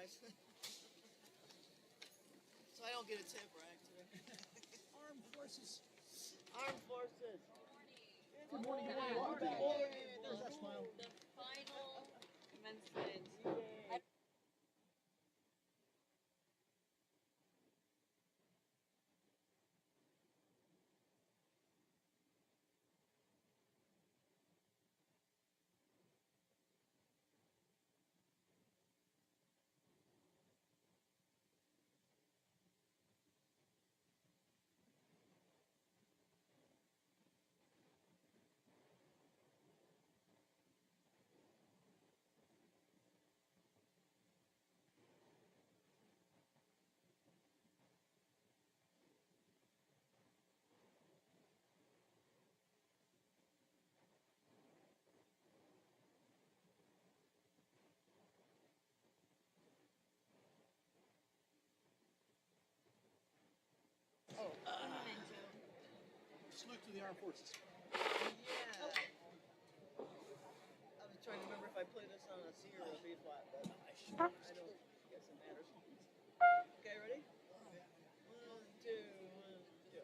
guys. So I don't get a tip, right? Armed Forces. Armed Forces. Good morning. Good morning. Welcome back. There's that smile. The final commencement. Salute to the Armed Forces. Yeah. I was trying to remember if I play this on a C or a B flat, but I don't guess it matters. Okay, ready? 1, 2, 1, 2.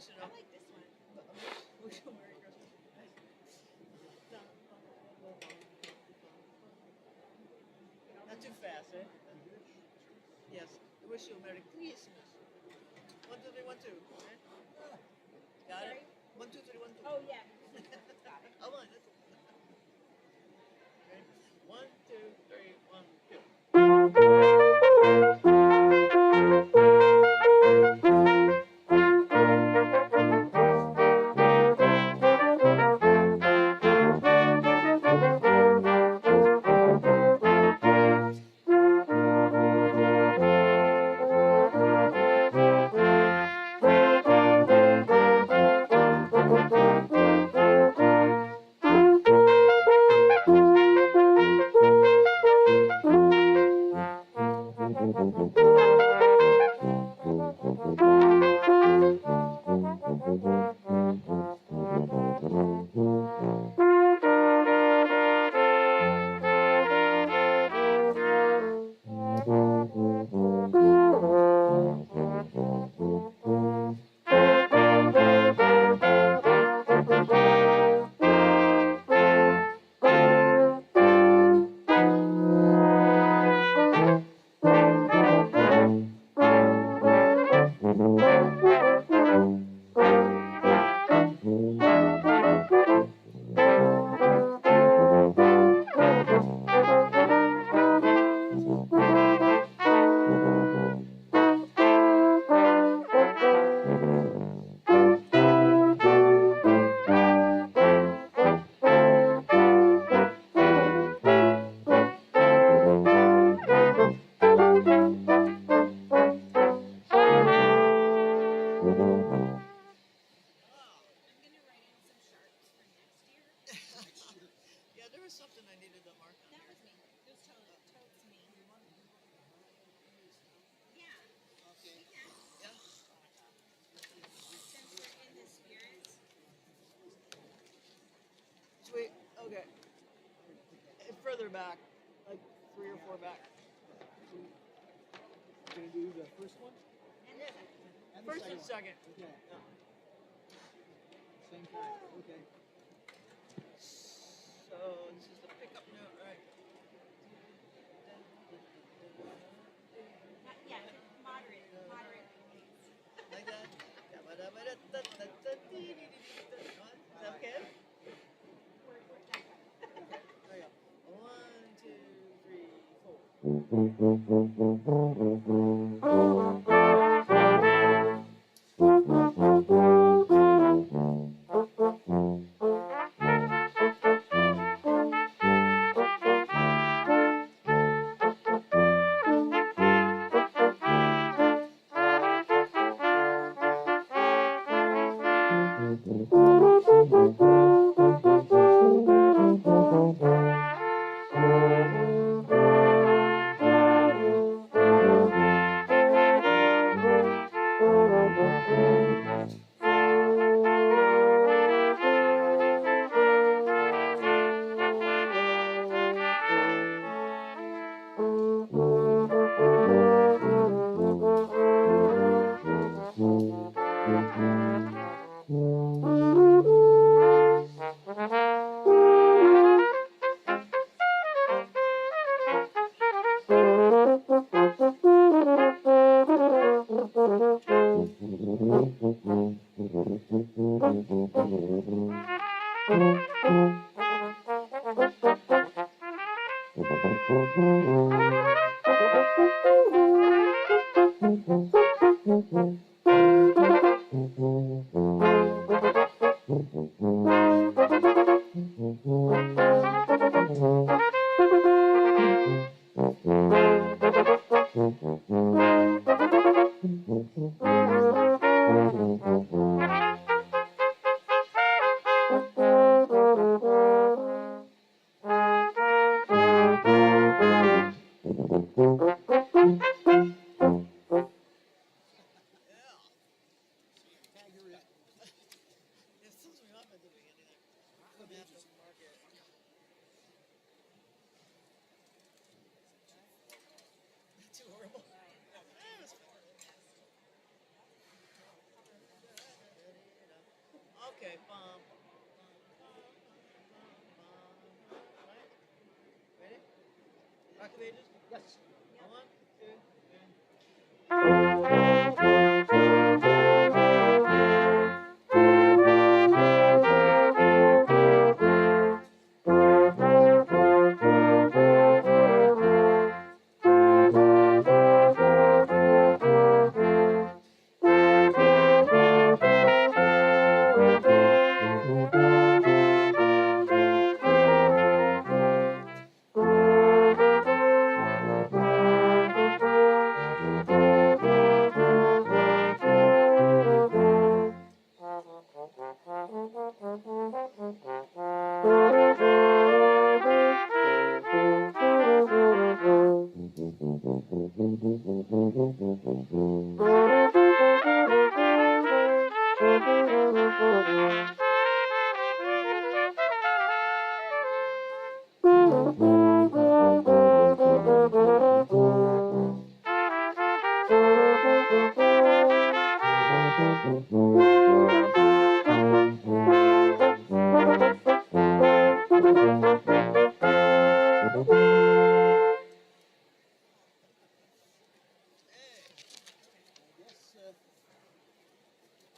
nice to I know. like this one. Wish you a Merry Christmas. Not too fast, eh? Yes. I wish you a Merry Christmas. 1, 2, 3, 1, 2. Right? Got Sorry? it? 1, 2, 3, 1, 2. Oh, yeah. Got it. Alumni, that's it. Okay. 1, 2, 3, 1, 2. Yeah, there was something I needed to mark on. That was me. It was totes me. Yeah. Okay. We can. Yeah. Since we're in the spirit. Sweet. Okay. And further back, like 3 or 4 back. Gonna do the first one? And the second. And the First and second second. one. Okay. Yeah. Same time. Okay. So this is the pickup note, right? Yeah, moderate. Moderate. Like that. Is that okay? There you go. 1, 2, 3, 4. It fills me up at the beginning there. I'm gonna have to mark it. Rock of Ages? Yes. One, two, three.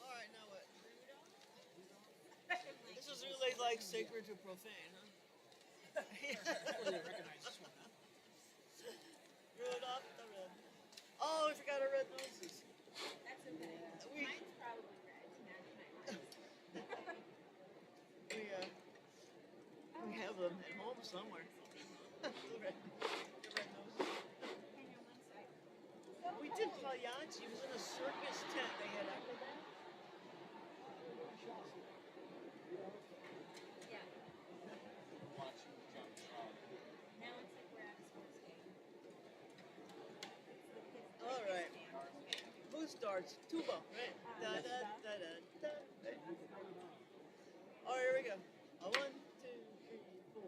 All right, now what? This is really like sacred to profane, huh? Rudolph the Red. Oh, we forgot our red noses. That's okay. Mine's probably red to match my eyes. We have them at home somewhere. the red noses. Hang on one sec. We did Pagliacci. It was in a circus tent. They had acrobat. Yeah. Now it's like we're at a sports game. All right. Who starts? Tuba, right? Da da da da da. Right? All right, here we go. A 1, 2, 3, 4.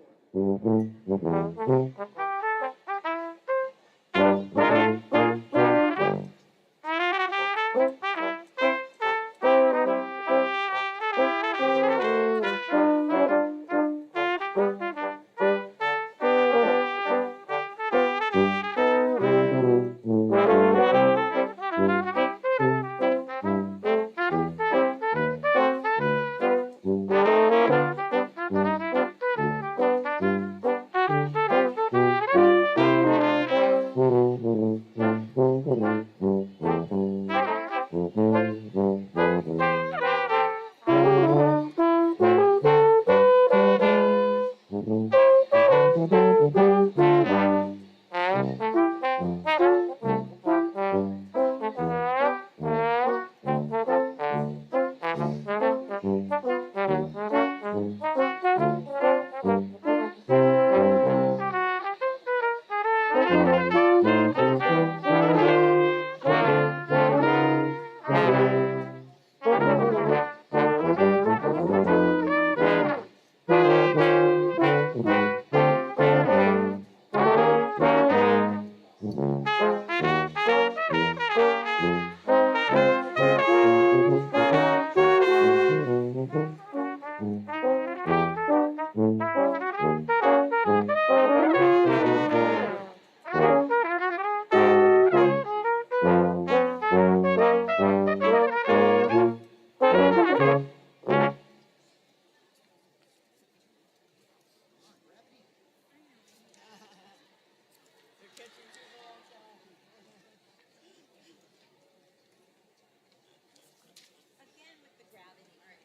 Again with the gravity. All right.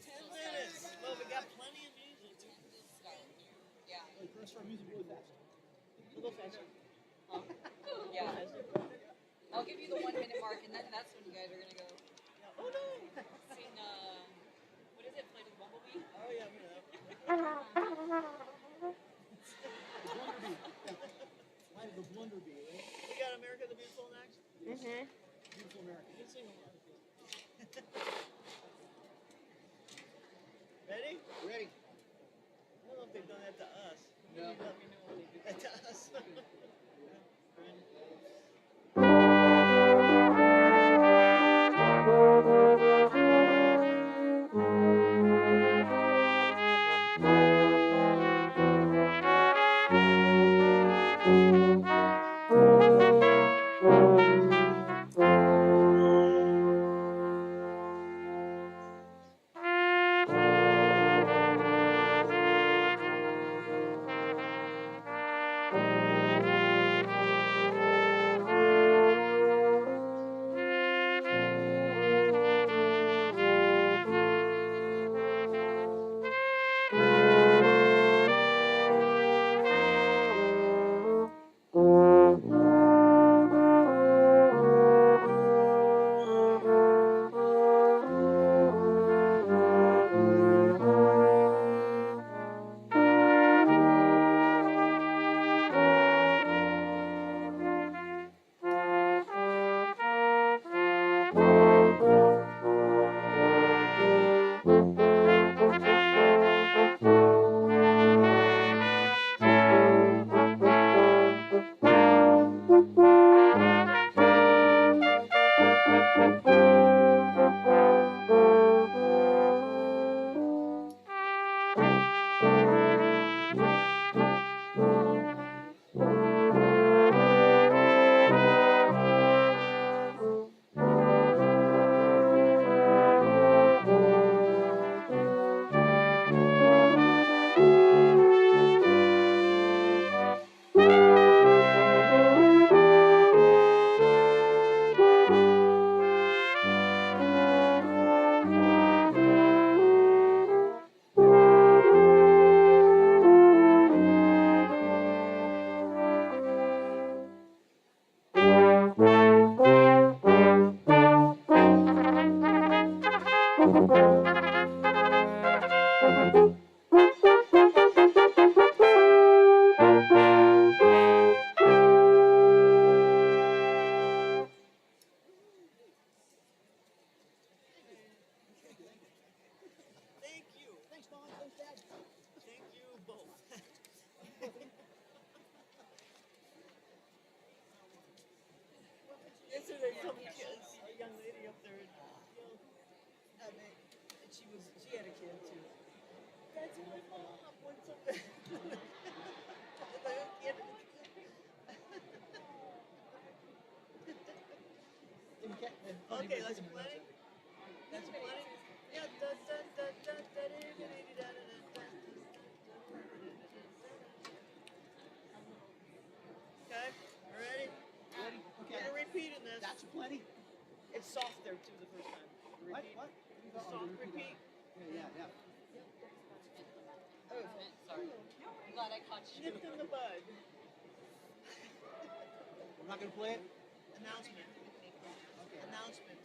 10 minutes. Well, we got plenty of music. Yeah. Like, let's start music really fast. We'll go faster. Yeah. Faster. I'll give you the 1 minute mark, and then that's when you guys are gonna go Oh no! sing. What is it? Flight of the Bumblebee. Oh yeah, we know. The Blunder Bee. Yeah. Light of the Blunder Bee, right? We got America the Beautiful next. Beautiful America. You can sing along. Ready? Ready? I don't know if they've done that to us. No. You let me know when they do that to us. Ready? there's some kids, a young lady up there, and she had a kid too. That's my mom. What's up? Okay, let's play. That's plenty. Yeah, Okay, ready? Ready? Okay. We're repeating this. That's plenty. It's soft there too the first time. What? Repeat. What? Soft repeat. Yeah. Oh, Sorry. I'm glad I caught you. nipped in the bud. We're not gonna play it. Announcement. Okay. Announcement.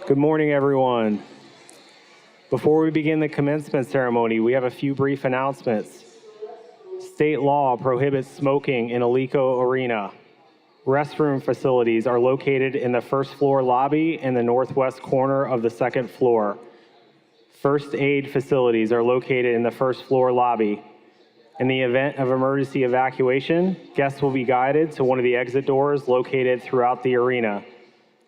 Good morning, everyone. Before we begin the commencement ceremony, we have a few brief announcements. State law prohibits smoking in Alico Arena. Restroom facilities are located in the first floor lobby in the northwest corner of the second floor. First aid facilities are located in the first floor lobby. In the event of emergency evacuation, guests will be guided to one of the exit doors located throughout the arena.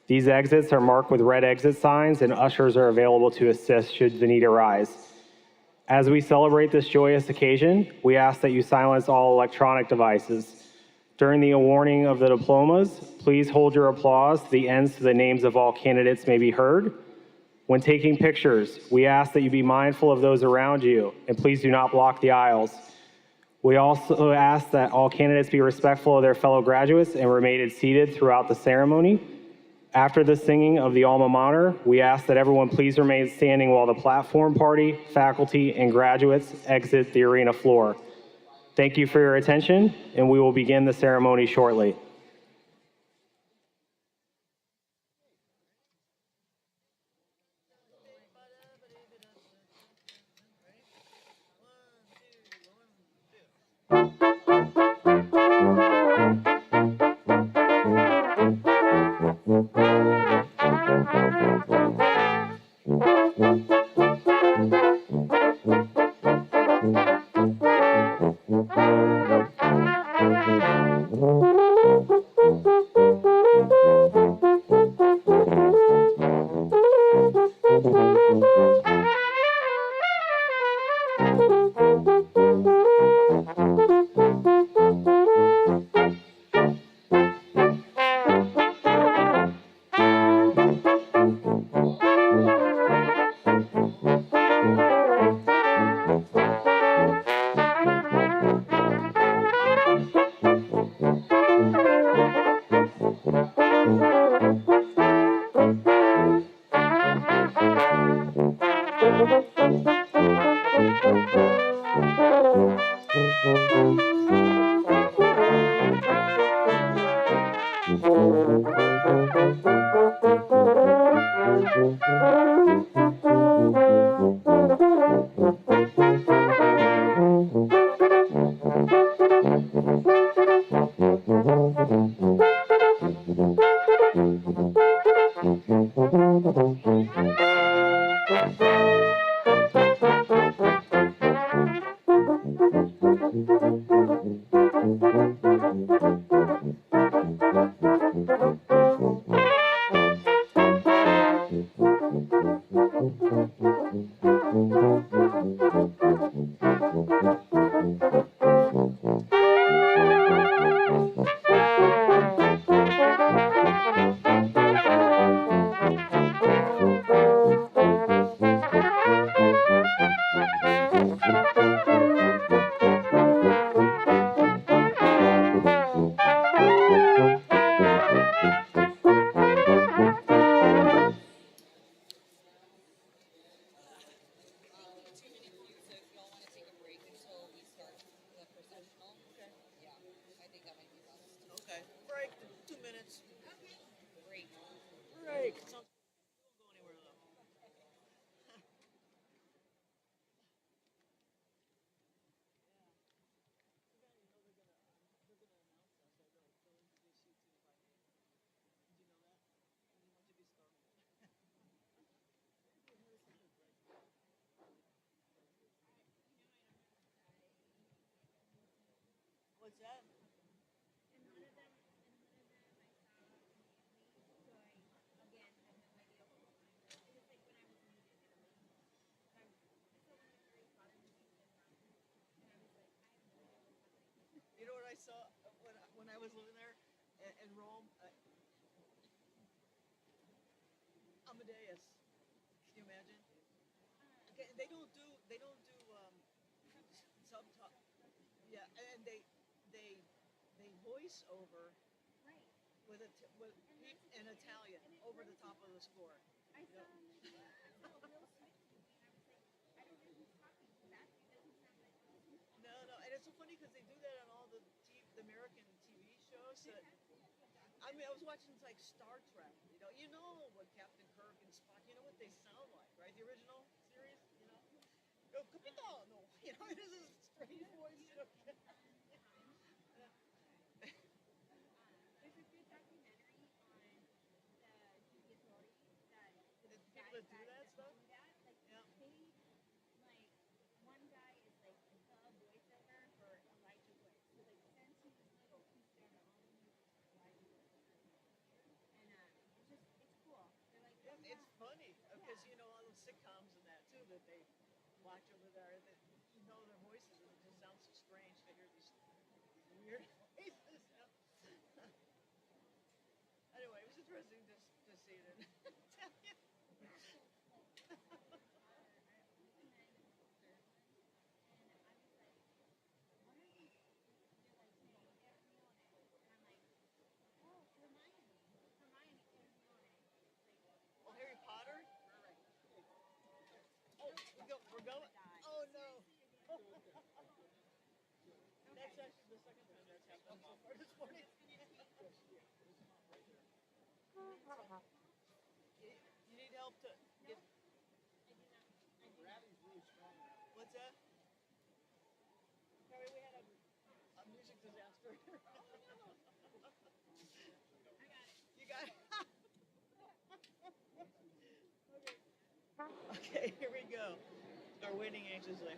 These exits are marked with red exit signs, and ushers are available to assist should the need arise. As we celebrate this joyous occasion, we ask that you silence all electronic devices. During the awarding of the diplomas, please hold your applause to the ends so the names of all candidates may be heard. When taking pictures, we ask that you be mindful of those around you, and please do not block the aisles. We also ask that all candidates be respectful of their fellow graduates and remain seated throughout the ceremony. After the singing of the alma mater, we ask that everyone please remain standing while the platform party, faculty, and graduates exit the arena floor. Thank you for your attention, and we will begin the ceremony shortly. What's that? And one of them, I saw Miami, so I, again, had no idea what was going on. It was like when I was leaving Italy. But I saw one of the Harry Potter movies in Rome, and I was like, I have no idea what's happening. You know what I saw when I was living there in Rome? Amadeus. Can you imagine? Okay, they don't do subtitle. Yeah, and they voice over Right. with in Italian over the top of the score. I saw a movie, I saw a Will Smith movie, and I was like, I don't know who's talking. Matthew doesn't sound like Will Smith. No, and it's so funny because they do that on all the American TV shows. I mean, I was watching like Star Trek. You know what Captain Kirk and Spock. You know what they sound like, right? The original series. Yo, Capitano. It is a strange voice. There's a good documentary on the Giuliani that the People guys that do that stuff? do that, like Yeah. like one guy is like the voiceover for Elijah Wood. So like since he was little, he's done all the movies for Elijah Wood. And it's cool. They're like, It's funny because all those sitcoms and that too that they watch over there. That their voices and it just sounds so strange to hear these weird voices. Anyway, it was interesting to see it. Well, Harry Potter. Oh, we're going. Oh no. That's actually the second time that's happened so far this morning. You need help to get. Gravity's really strong now. What's that? Harry, we had a music disaster. You got it. Okay, here we go. Start waiting anxiously.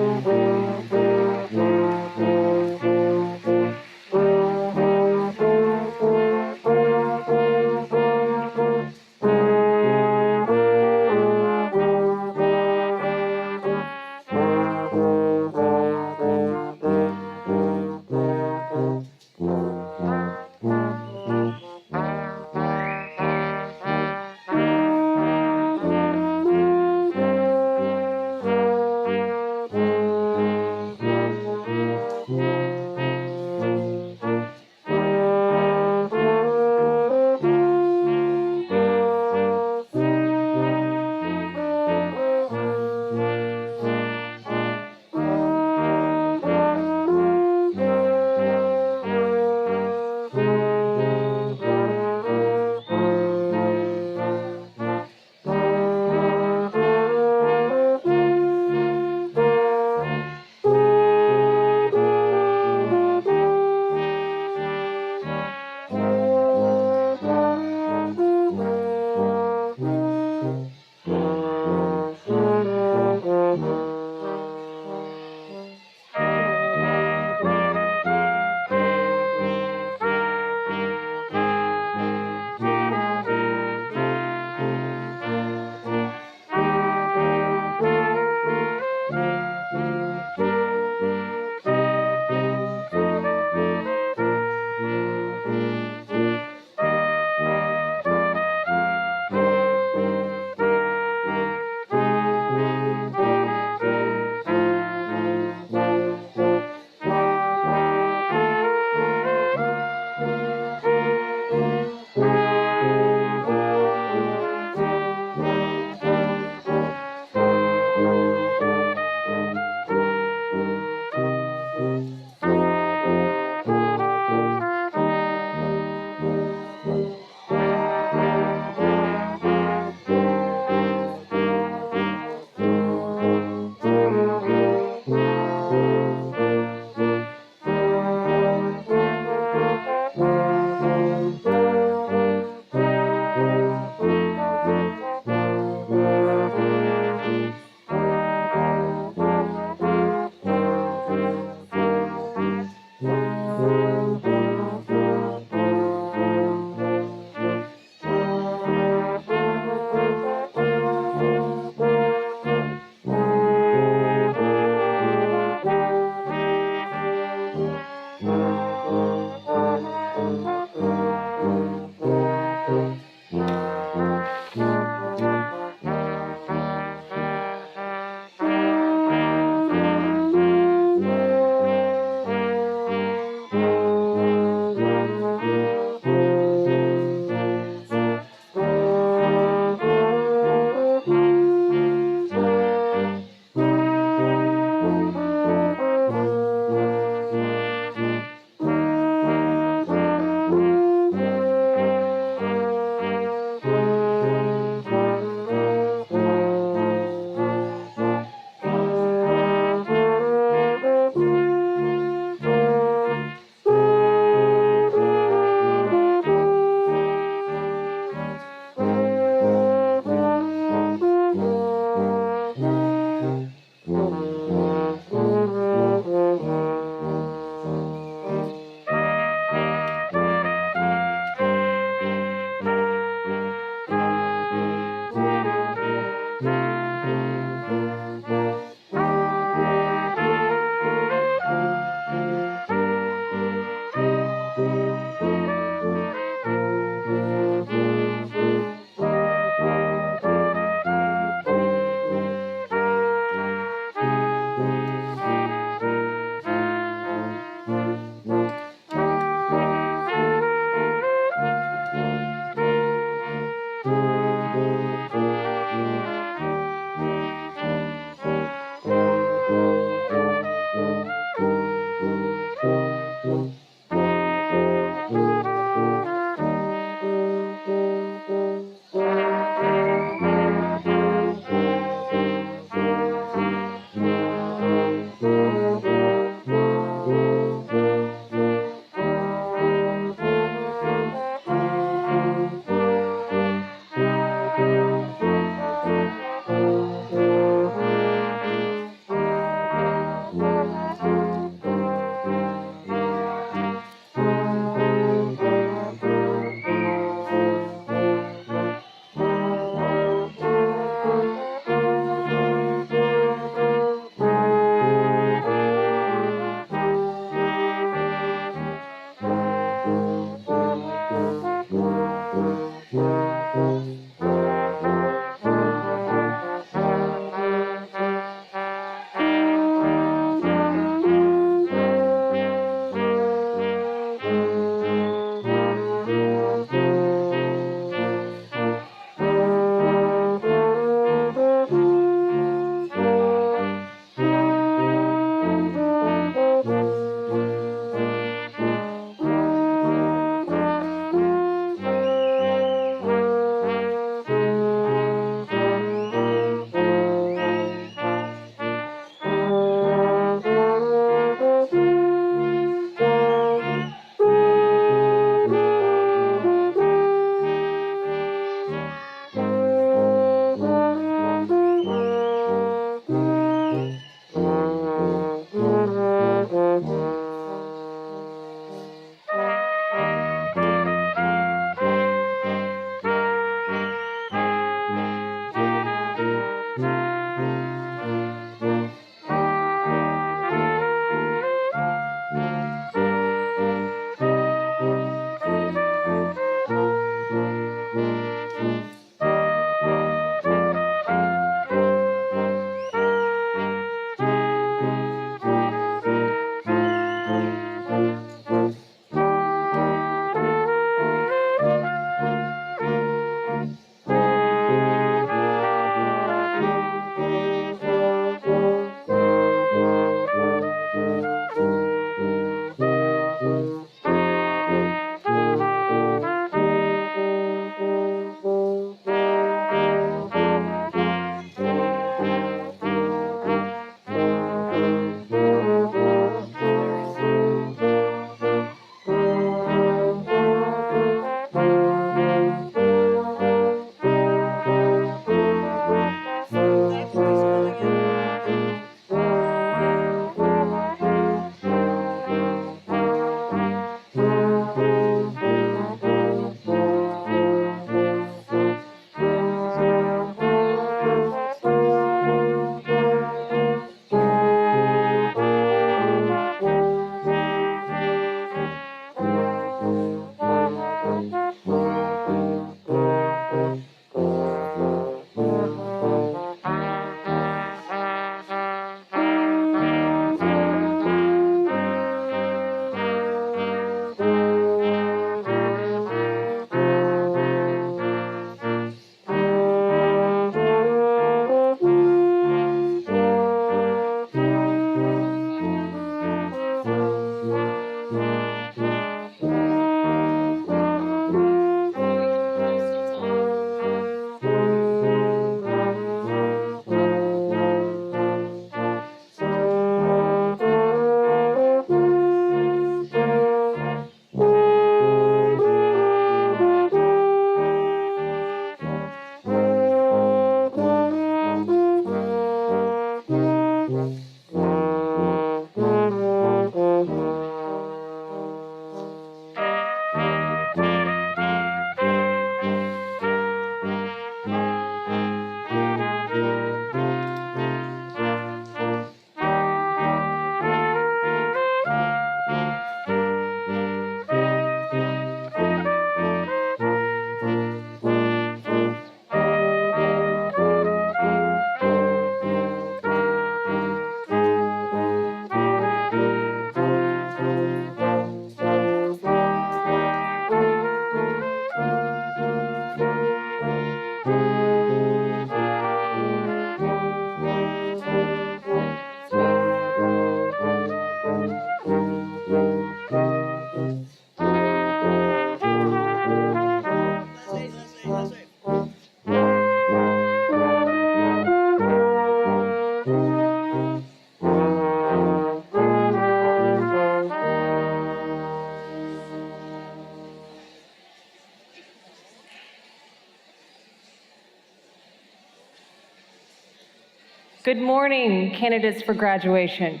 Good morning, candidates for graduation.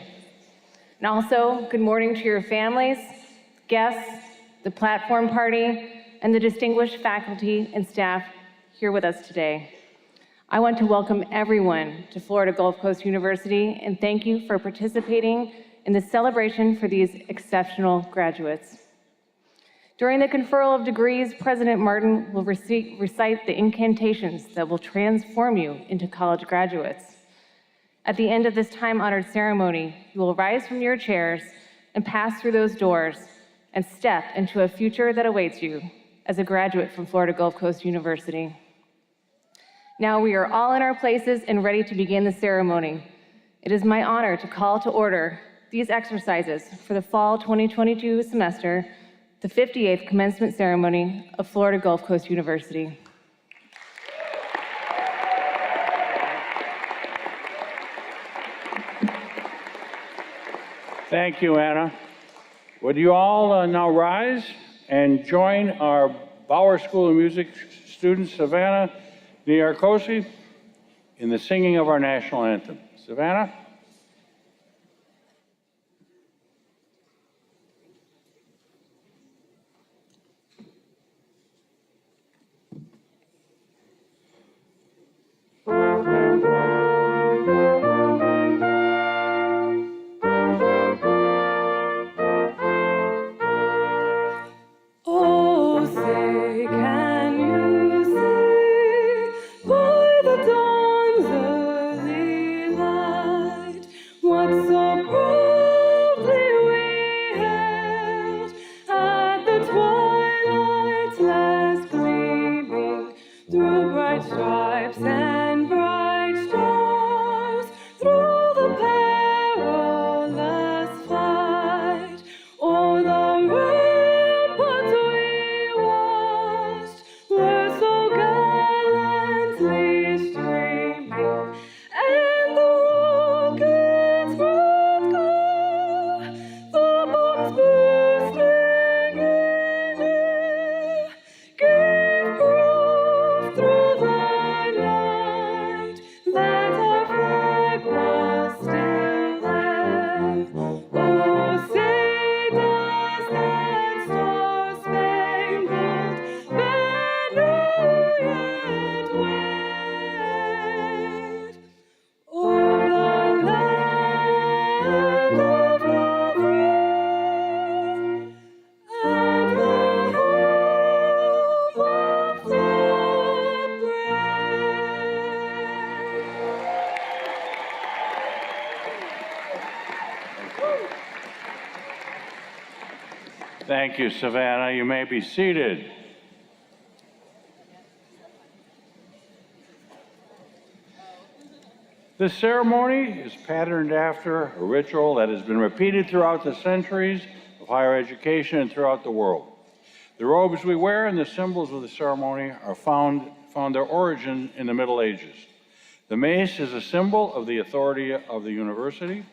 And also, good morning to your families, guests, the platform party, and the distinguished faculty and staff here with us today. I want to welcome everyone to Florida Gulf Coast University and thank you for participating in the celebration for these exceptional graduates. During the conferral of degrees, President Martin will recite the incantations that will transform you into college graduates. At the end of this time-honored ceremony, you will rise from your chairs and pass through those doors and step into a future that awaits you as a graduate from Florida Gulf Coast University. Now we are all in our places and ready to begin the ceremony. It is my honor to call to order these exercises for the fall 2022 semester, the 58th commencement ceremony of Florida Gulf Coast University. Thank you, Anna. Would you all now rise and join our Bauer School of Music student, Savannah Niarkosi, in the singing of our national anthem. Savannah? Thank you, Savannah. You may be seated. This ceremony is patterned after a ritual that has been repeated throughout the centuries of higher education and throughout the world. The robes we wear and the symbols of the ceremony are found their origin in the Middle Ages. The mace is a symbol of the authority of the university,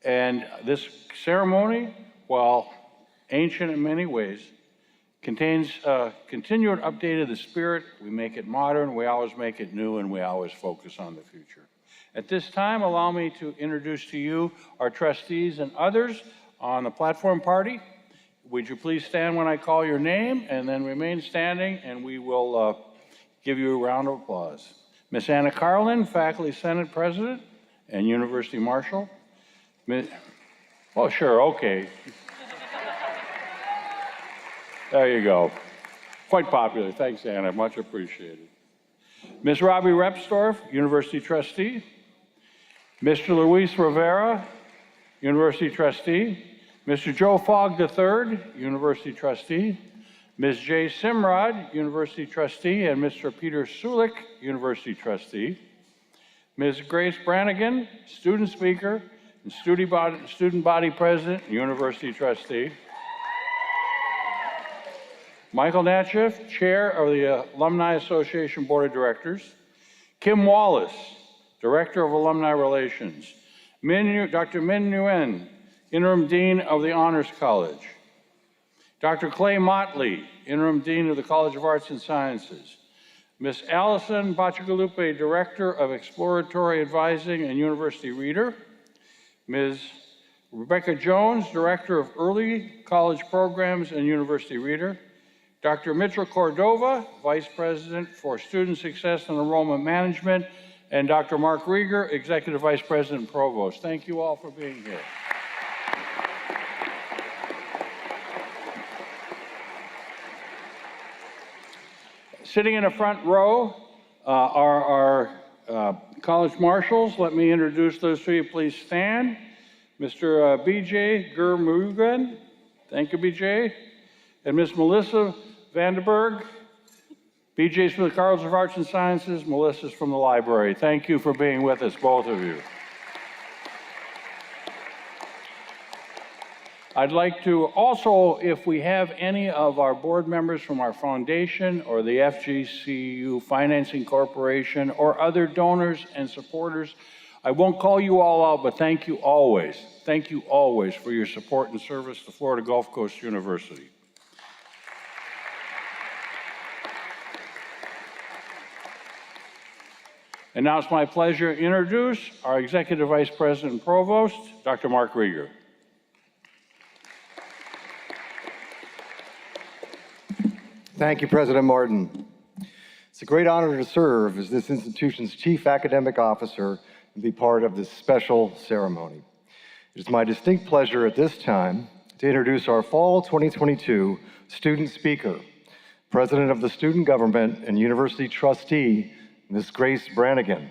and this ceremony, while ancient in many ways, contains a continued update of the spirit. We make it modern, we always make it new, and we always focus on the future. At this time, allow me to introduce to you our trustees and others on the platform party. Would you please stand when I call your name, and then remain standing, and we will give you a round of applause. Miss Anna Carlin, Faculty Senate President and University Marshal. Oh, sure, okay. There you go. Quite popular. Thanks, Anna. Much appreciated. Ms. Robbie Repsdorf, University Trustee. Mr. Luis Rivera, University Trustee. Mr. Joe Fogg III, University Trustee. Ms. Jay Simrod, University Trustee, and Mr. Peter Sulik, University Trustee. Ms. Grace Brannigan, Student Speaker and Student Body President, University Trustee. Michael Natcheff, Chair of the Alumni Association Board of Directors. Kim Wallace, Director of Alumni Relations. Dr. Min Nguyen, Interim Dean of the Honors College. Dr. Clay Motley, Interim Dean of the College of Arts and Sciences. Ms. Allison Bacigalupe, Director of Exploratory Advising and University Reader. Ms. Rebecca Jones, Director of Early College Programs and University Reader. Dr. Mitchell Cordova, Vice President for Student Success and Enrollment Management. And Dr. Mark Rieger, Executive Vice President and Provost. Thank you all for being here. Sitting in the front row are our college marshals. Let me introduce those to you. Please stand. Mr. B.J. Gurmugan, thank you, B.J. And Ms. Melissa Vandenberg. B.J.'s from the College of Arts and Sciences, Melissa's from the library. Thank you for being with us, both of you. I'd like to also, if we have any of our board members from our foundation or the FGCU Financing Corporation or other donors and supporters, I won't call you all out, but thank you always for your support and service to Florida Gulf Coast University. And now it's my pleasure to introduce our Executive Vice President and Provost, Dr. Mark Rieger. Thank you, President Martin. It's a great honor to serve as this institution's Chief Academic Officer and be part of this special ceremony. It is my distinct pleasure at this time to introduce our Fall 2022 student speaker, President of the Student Government and University Trustee, Ms. Grace Brannigan.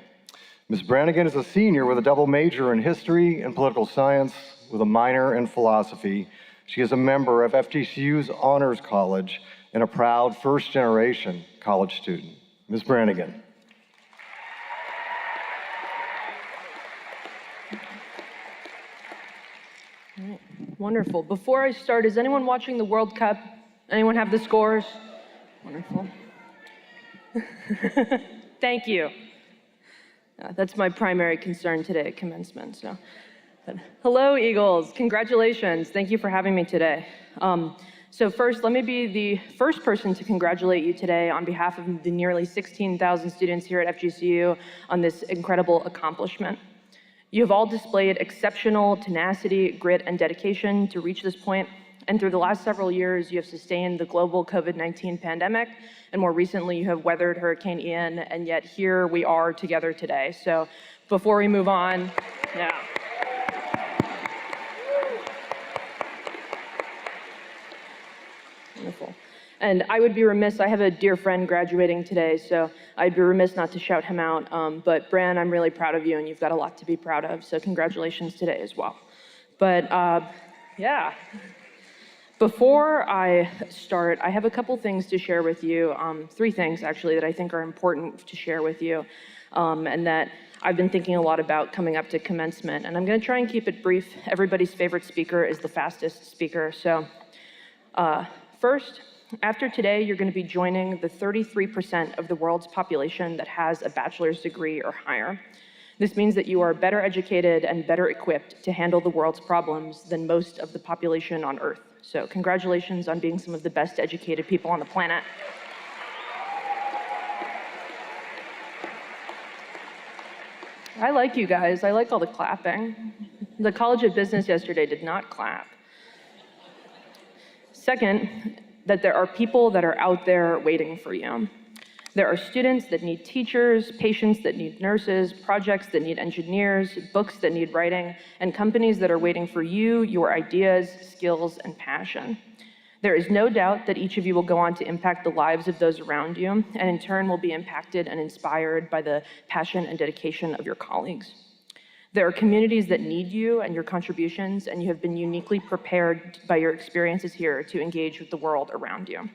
Ms. Brannigan is a senior with a double major in history and political science with a minor in philosophy. She is a member of FGCU's Honors College and a proud first-generation college student. Ms. Brannigan. All right. Wonderful. Before I start, is anyone watching the World Cup? Anyone have the scores? Wonderful. Thank you. That's my primary concern today at commencement. But hello, Eagles. Congratulations. Thank you for having me today. So first, let me be the first person to congratulate you today on behalf of the nearly 16,000 students here at FGCU on this incredible accomplishment. You have all displayed exceptional tenacity, grit, and dedication to reach this point. And through the last several years, you have sustained the global COVID-19 pandemic, and more recently, you have weathered Hurricane Ian, and yet here we are together today. So before we move on, yeah. Wonderful. And I would be remiss, I have a dear friend graduating today, so I'd be remiss not to shout him out. But Bran, I'm really proud of you, and you've got a lot to be proud of, so congratulations today as well. But yeah. Before I start, I have a couple things to share with you, 3 things actually that I think are important to share with you, and that I've been thinking a lot about coming up to commencement. And I'm gonna try and keep it brief. Everybody's favorite speaker is the fastest speaker. So first, after today, you're gonna be joining the 33% of the world's population that has a bachelor's degree or higher. This means that you are better educated and better equipped to handle the world's problems than most of the population on Earth. So congratulations on being some of the best educated people on the planet. I like you guys. I like all the clapping. The College of Business yesterday did not clap. Second, that there are people that are out there waiting for you. There are students that need teachers, patients that need nurses, projects that need engineers, books that need writing, and companies that are waiting for you, your ideas, skills, and passion. There is no doubt that each of you will go on to impact the lives of those around you, and in turn will be impacted and inspired by the passion and dedication of your colleagues. There are communities that need you and your contributions, and you have been uniquely prepared by your experiences here to engage with the world around you.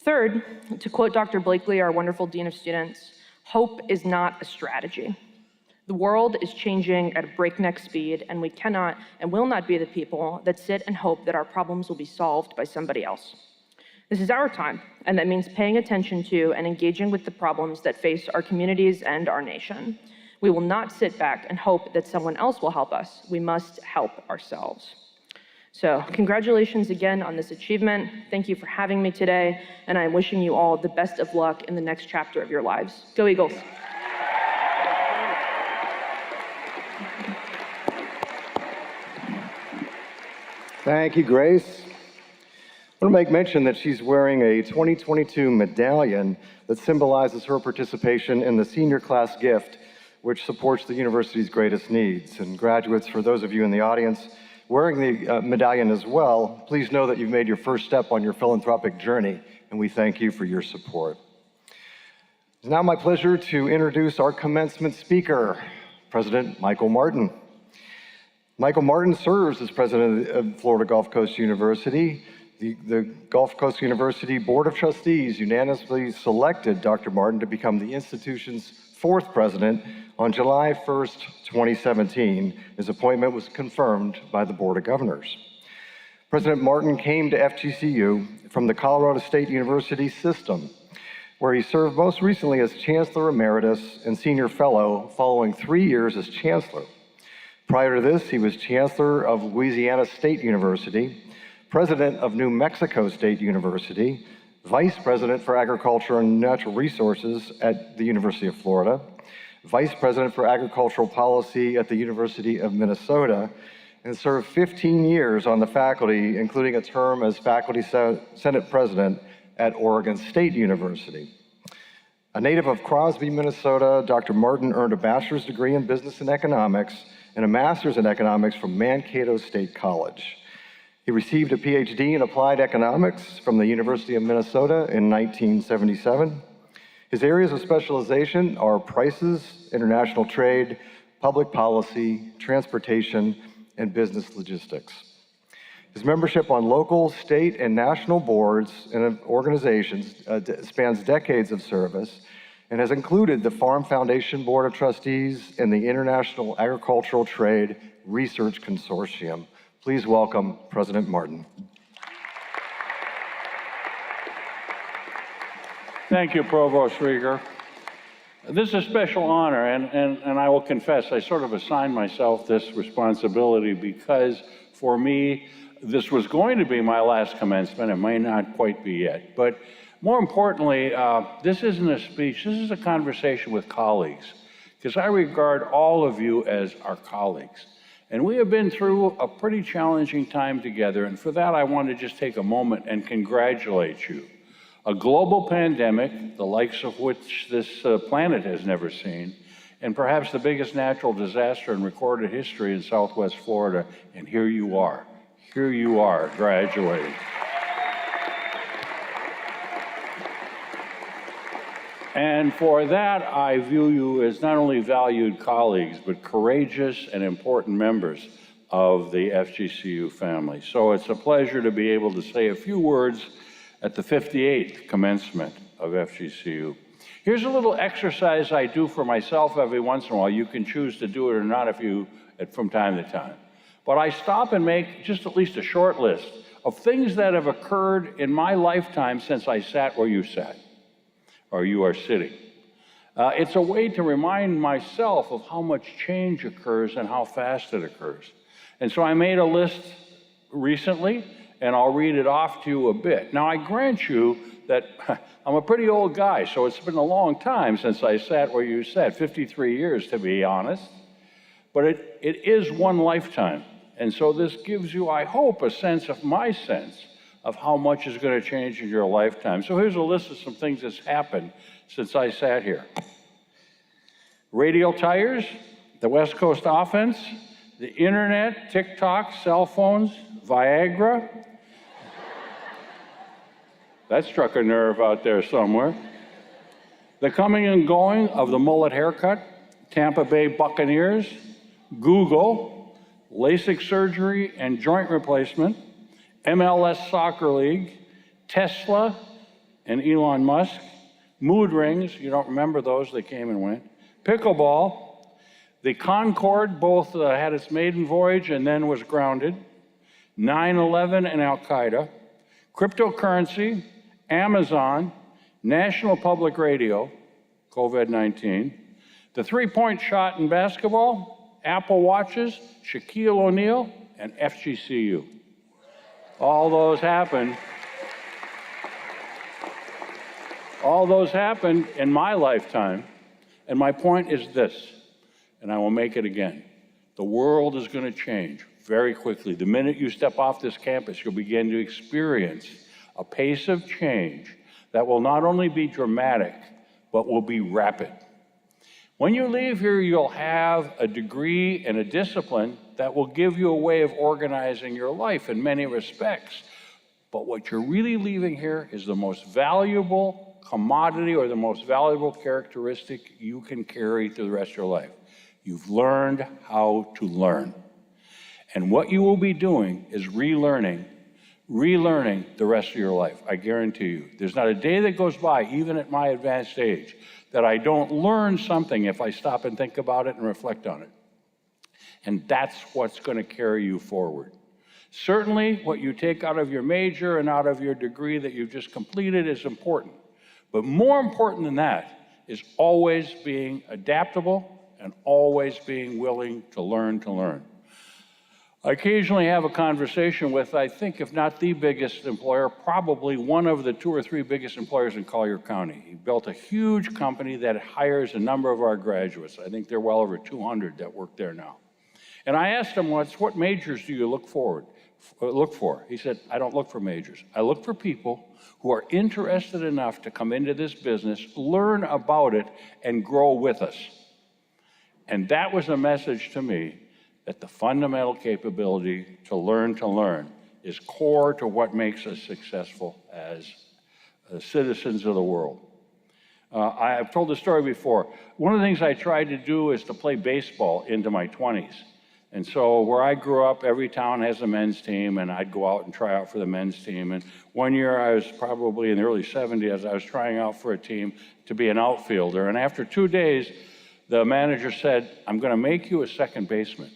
Third, to quote Dr. Blakely, our wonderful Dean of Students, hope is not a strategy. The world is changing at a breakneck speed, and we cannot and will not be the people that sit and hope that our problems will be solved by somebody else. This is our time, and that means paying attention to and engaging with the problems that face our communities and our nation. We will not sit back and hope that someone else will help us. We must help ourselves. So congratulations again on this achievement. Thank you for having me today, and I'm wishing you all the best of luck in the next chapter of your lives. Go Eagles. Thank you, Grace. I want to make mention that she's wearing a 2022 medallion that symbolizes her participation in the senior class gift, which supports the university's greatest needs. And graduates, for those of you in the audience wearing the medallion as well, please know that you've made your first step on your philanthropic journey, and we thank you for your support. It's now my pleasure to introduce our commencement speaker, President Michael Martin. Michael Martin serves as president of Florida Gulf Coast University. The Gulf Coast University Board of Trustees unanimously selected Dr. Martin to become the institution's fourth president on July 1st, 2017. His appointment was confirmed by the Board of Governors. President Martin came to FGCU from the Colorado State University system, where he served most recently as Chancellor Emeritus and Senior Fellow, following 3 years as Chancellor. Prior to this, he was Chancellor of Louisiana State University, President of New Mexico State University, Vice President for Agriculture and Natural Resources at the University of Florida, Vice President for Agricultural Policy at the University of Minnesota, and served 15 years on the faculty, including a term as Faculty Senate President at Oregon State University. A native of Crosby, Minnesota, Dr. Martin earned a bachelor's degree in business and economics and a master's in economics from Mankato State College. He received a PhD in applied economics from the University of Minnesota in 1977. His areas of specialization are prices, international trade, public policy, transportation, and business logistics. His membership on local, state, and national boards and organizations spans decades of service and has included the Farm Foundation Board of Trustees and the International Agricultural Trade Research Consortium. Please welcome President Martin. Thank you, Provost Rieger. This is a special honor, and I will confess, I sort of assigned myself this responsibility because for me, this was going to be my last commencement. It may not quite be yet, but more importantly, this isn't a speech, this is a conversation with colleagues, because I regard all of you as our colleagues. And we have been through a pretty challenging time together, and for that I want to just take a moment and congratulate you. A global pandemic, the likes of which this planet has never seen, and perhaps the biggest natural disaster in recorded history in Southwest Florida, and here you are graduating. And for that, I view you as not only valued colleagues, but courageous and important members of the FGCU family. So it's a pleasure to be able to say a few words at the 58th commencement of FGCU. Here's a little exercise I do for myself every once in a while. You can choose to do it or not from time to time. But I stop and make just at least a short list of things that have occurred in my lifetime since I sat where you sat, or you are sitting. It's a way to remind myself of how much change occurs and how fast it occurs. And so I made a list recently, and I'll read it off to you a bit. Now, I grant you that I'm a pretty old guy, so it's been a long time since I sat where you sat, 53 years to be honest, but it is one lifetime. And so this gives you, I hope, a sense of my sense of how much is going to change in your lifetime. So here's a list of some things that's happened since I sat here. Radial tires, the West Coast offense, the internet, TikTok, cell phones, Viagra. That struck a nerve out there somewhere. The coming and going of the mullet haircut, Tampa Bay Buccaneers, Google, LASIK surgery and joint replacement, MLS Soccer League, Tesla and Elon Musk, mood rings, you don't remember those, they came and went, pickleball, the Concorde both had its maiden voyage and then was grounded, 9/11 and Al-Qaeda, cryptocurrency, Amazon, National Public Radio, COVID-19, the three-point shot in basketball, Apple Watches, Shaquille O'Neal, and FGCU. All those happened. All those happened in my lifetime. And my point is this, and I will make it again. The world is going to change very quickly. The minute you step off this campus, you'll begin to experience a pace of change that will not only be dramatic, but will be rapid. When you leave here, you'll have a degree and a discipline that will give you a way of organizing your life in many respects. But what you're really leaving here is the most valuable commodity or the most valuable characteristic you can carry through the rest of your life. You've learned how to learn. And what you will be doing is relearning the rest of your life. I guarantee you. There's not a day that goes by, even at my advanced age, that I don't learn something if I stop and think about it and reflect on it. And that's what's going to carry you forward. Certainly, what you take out of your major and out of your degree that you've just completed is important. But more important than that is always being adaptable and always being willing to learn to learn. I occasionally have a conversation with, I think, if not the biggest employer, probably one of the 2 or 3 biggest employers in Collier County. He built a huge company that hires a number of our graduates. I think there are well over 200 that work there now. And I asked him once, what majors do you look for? He said, I don't look for majors. I look for people who are interested enough to come into this business, learn about it, and grow with us. And that was a message to me that the fundamental capability to learn is core to what makes us successful as citizens of the world. I've told the story before. One of the things I tried to do is to play baseball into my 20s. And so where I grew up, every town has a men's team, and I'd go out and try out for the men's team. And one year, I was probably in the early 70s, I was trying out for a team to be an outfielder. And after 2 days, the manager said, I'm going to make you a second baseman.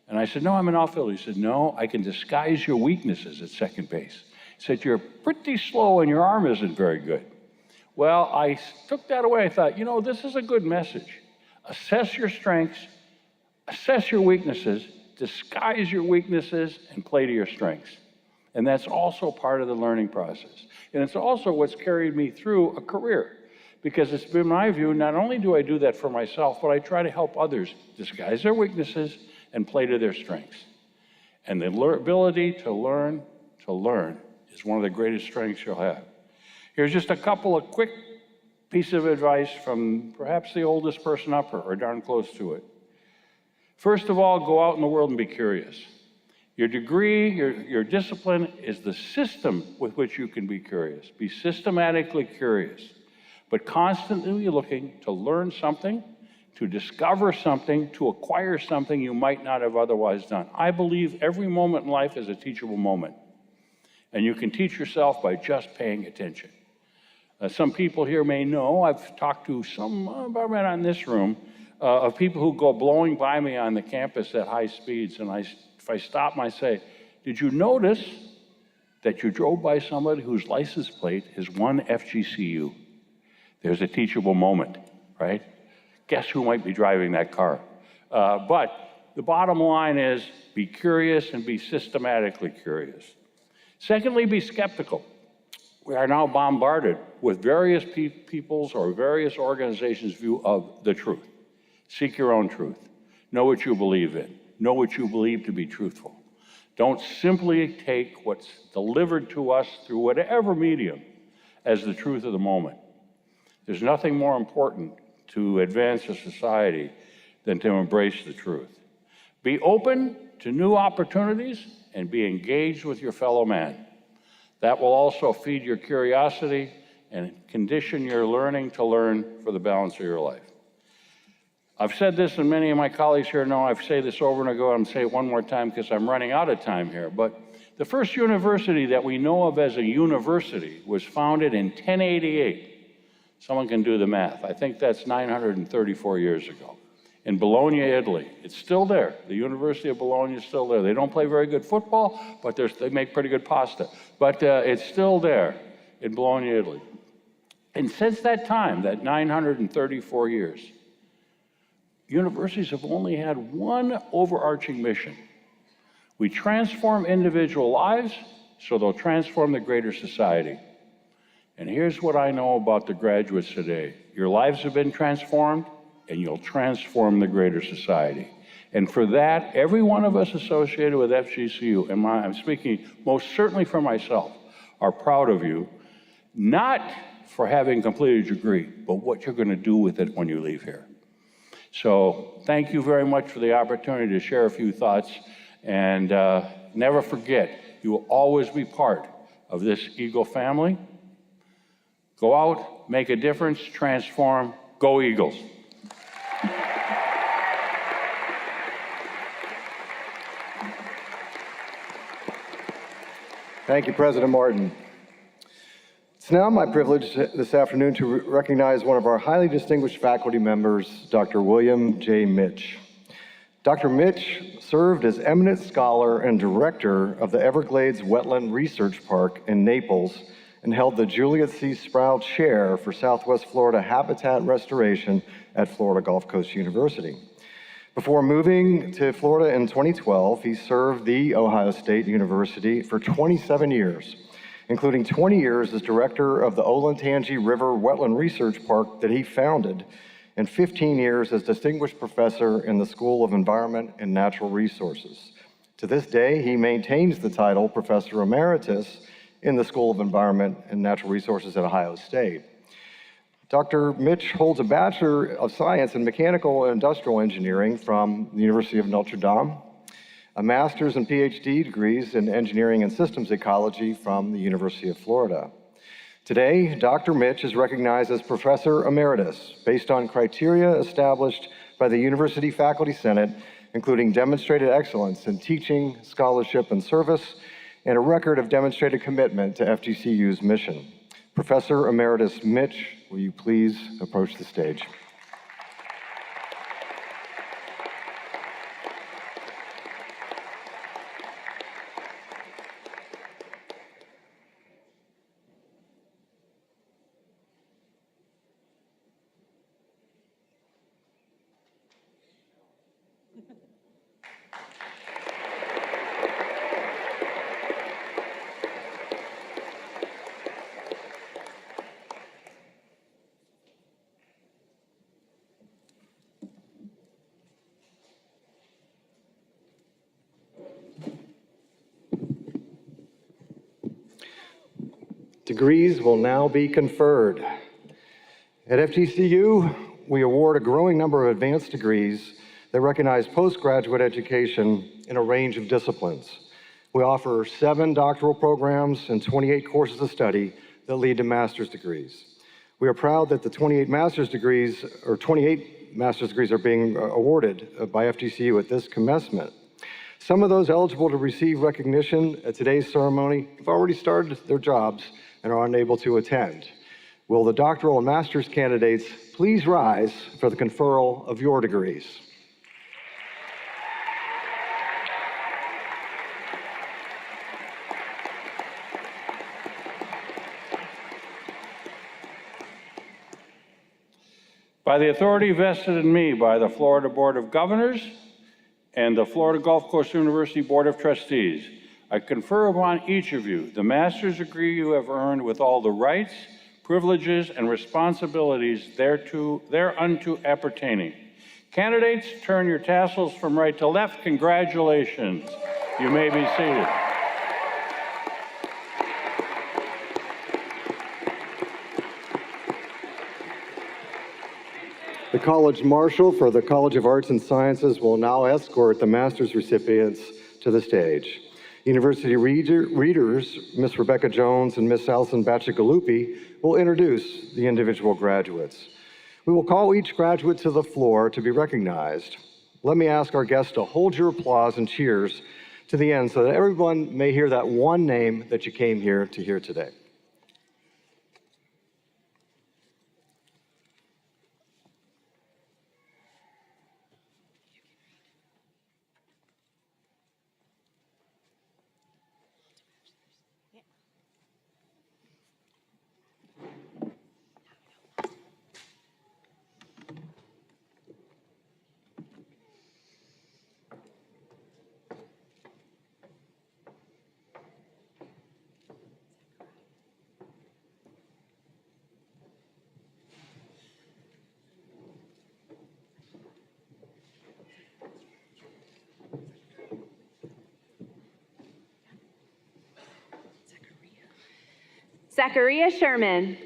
And I said, no, I'm an outfielder. He said, no, I can disguise your weaknesses at second base. He said, you're pretty slow and your arm isn't very good. Well, I took that away. I thought, you know, this is a good message. Assess your strengths, assess your weaknesses, disguise your weaknesses, and play to your strengths. And that's also part of the learning process. And it's also what's carried me through a career. Because it's been my view, not only do I do that for myself, but I try to help others disguise their weaknesses and play to their strengths. And the ability to learn is one of the greatest strengths you'll have. Here's just a couple of quick pieces of advice from perhaps the oldest person up or darn close to it. First of all, go out in the world and be curious. Your degree, your discipline is the system with which you can be curious. Be systematically curious, but constantly looking to learn something, to discover something, to acquire something you might not have otherwise done. I believe every moment in life is a teachable moment, and you can teach yourself by just paying attention. Some people here may know, I've talked to some, about right in this room, of people who go blowing by me on the campus at high speeds, and if I stop them, I say, did you notice that you drove by somebody whose license plate is 1 FGCU? There's a teachable moment, right? Guess who might be driving that car? But the bottom line is be curious and be systematically curious. Secondly, be skeptical. We are now bombarded with various people's or various organizations' view of the truth. Seek your own truth. Know what you believe in. Know what you believe to be truthful. Don't simply take what's delivered to us through whatever medium as the truth of the moment. There's nothing more important to advance a society than to embrace the truth. Be open to new opportunities and be engaged with your fellow man. That will also feed your curiosity and condition your learning to learn for the balance of your life. I've said this, and many of my colleagues here know I've said this over and over. I'm going to say it one more time because I'm running out of time here. But the first university that we know of as a university was founded in 1088. Someone can do the math. I think that's 934 years ago. In Bologna, Italy. It's still there. The University of Bologna is still there. They don't play very good football, but they make pretty good pasta. But it's still there in Bologna, Italy. And since that time, that 934 years, universities have only had one overarching mission. We transform individual lives so they'll transform the greater society. And here's what I know about the graduates today. Your lives have been transformed, and you'll transform the greater society. And for that, every one of us associated with FGCU, and I'm speaking most certainly for myself, are proud of you, not for having completed your degree, but what you're going to do with it when you leave here. So thank you very much for the opportunity to share a few thoughts, and never forget, you will always be part of this Eagle family. Go out, make a difference, transform, go Eagles. Thank you, President Martin. It's now my privilege this afternoon to recognize one of our highly distinguished faculty members, Dr. William J. Mitch. Dr. Mitch served as eminent scholar and director of the Everglades Wetland Research Park in Naples and held the Juliet C. Sproul Chair for Southwest Florida Habitat Restoration at Florida Gulf Coast University. Before moving to Florida in 2012, he served the Ohio State University for 27 years, including 20 years as director of the Olentangy River Wetland Research Park that he founded, and 15 years as distinguished professor in the School of Environment and Natural Resources. To this day, he maintains the title Professor Emeritus in the School of Environment and Natural Resources at Ohio State. Dr. Mitch holds a Bachelor of Science in Mechanical and Industrial Engineering from the University of Notre Dame, a master's and PhD degrees in Engineering and Systems Ecology from the University of Florida. Today, Dr. Mitch is recognized as Professor Emeritus based on criteria established by the University Faculty Senate, including demonstrated excellence in teaching, scholarship, and service, and a record of demonstrated commitment to FGCU's mission. Professor Emeritus Mitch, will you please approach the stage? Degrees will now be conferred. At FGCU, we award a growing number of advanced degrees that recognize postgraduate education in a range of disciplines. We offer 7 doctoral programs and 28 courses of study that lead to master's degrees. We are proud that the 28 master's degrees are being awarded by FGCU at this commencement. Some of those eligible to receive recognition at today's ceremony have already started their jobs and are unable to attend. Will the doctoral and master's candidates please rise for the conferral of your degrees? By the authority vested in me by the Florida Board of Governors and the Florida Gulf Coast University Board of Trustees, I confer upon each of you the master's degree you have earned with all the rights, privileges, and responsibilities thereunto appertaining. Candidates, turn your tassels from right to left. Congratulations. You may be seated. The College Marshal for the College of Arts and Sciences will now escort the master's recipients to the stage. University readers, Ms. Rebecca Jones and Ms. Alison Bacigalupi, will introduce the individual graduates. We will call each graduate to the floor to be recognized. Let me ask our guests to hold your applause and cheers to the end so that everyone may hear that one name that you came here to hear today. Zachariah Sherman.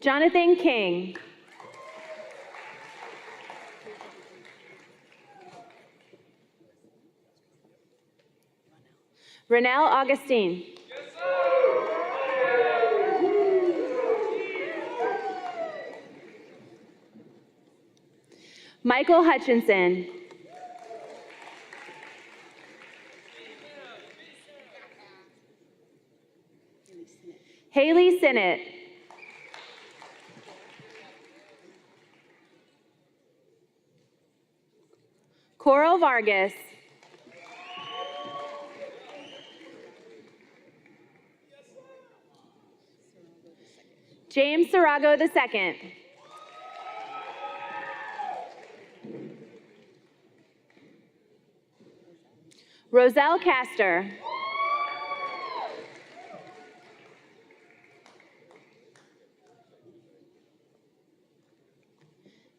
Jonathan King. Renelle Augustine. Michael Hutchinson. Haley Sinnott. Coral Vargas. James Sarago II. Roselle Castor.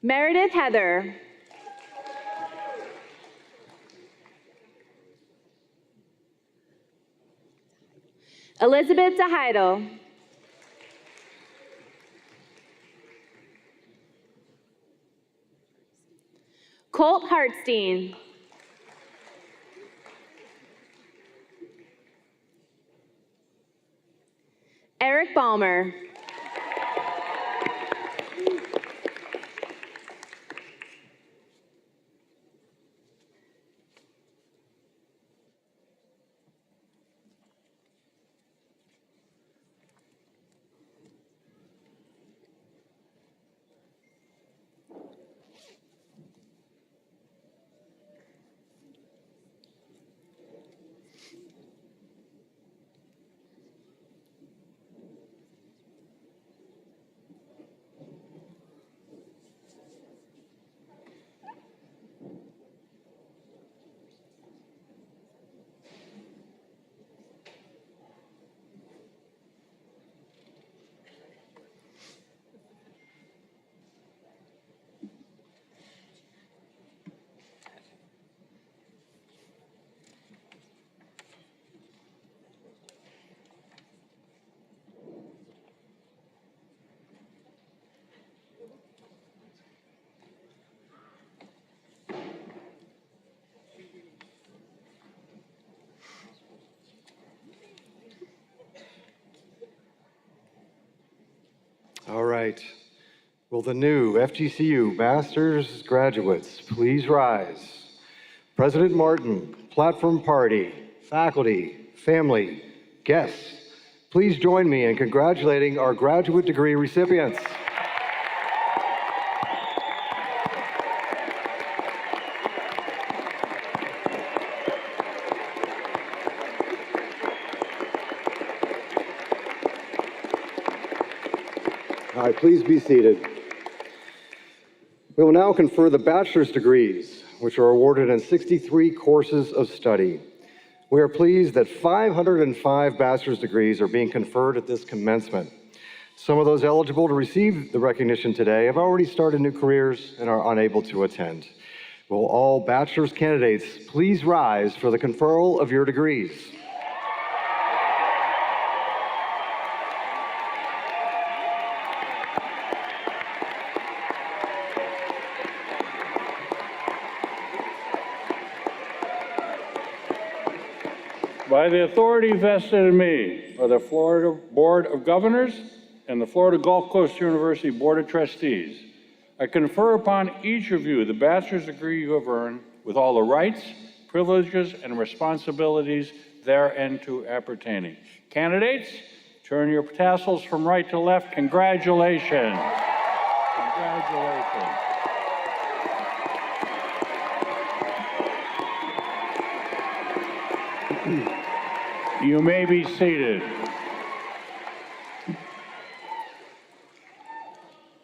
Meredith Heather. Elizabeth DeHeidel. Colt Hartstein. Eric Balmer. All right. Will the new FGCU Master's graduates please rise? President Martin, Platform Party, faculty, family, guests, please join me in congratulating our graduate degree recipients. All right, please be seated. We will now confer the bachelor's degrees, which are awarded in 63 courses of study. We are pleased that 505 bachelor's degrees are being conferred at this commencement. Some of those eligible to receive the recognition today have already started new careers and are unable to attend. Will all bachelor's candidates please rise for the conferral of your degrees? By the authority vested in me by the Florida Board of Governors and the Florida Gulf Coast University Board of Trustees, I confer upon each of you the bachelor's degree you have earned with all the rights, privileges, and responsibilities thereunto appertaining. Candidates, turn your tassels from right to left. Congratulations. Congratulations. You may be seated.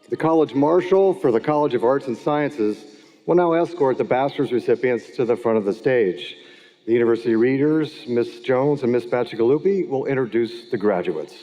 The College Marshal for the College of Arts and Sciences will now escort the bachelor's recipients to the front of the stage. The University Readers, Ms. Jones and Ms. Bacigalupi, will introduce the graduates.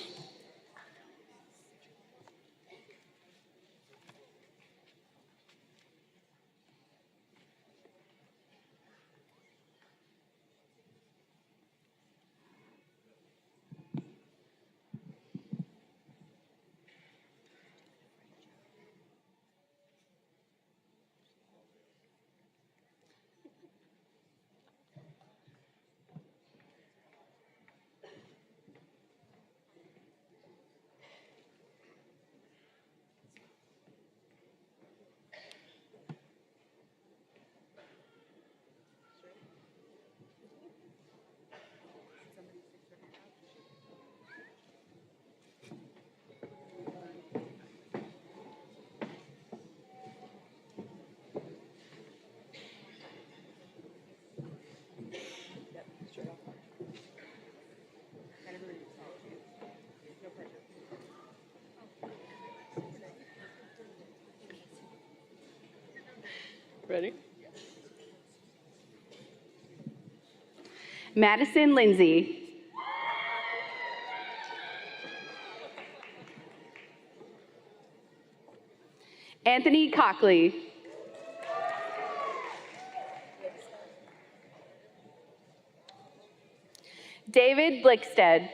Ready? Madison Lindsay. Anthony Cockley. David Blickstead.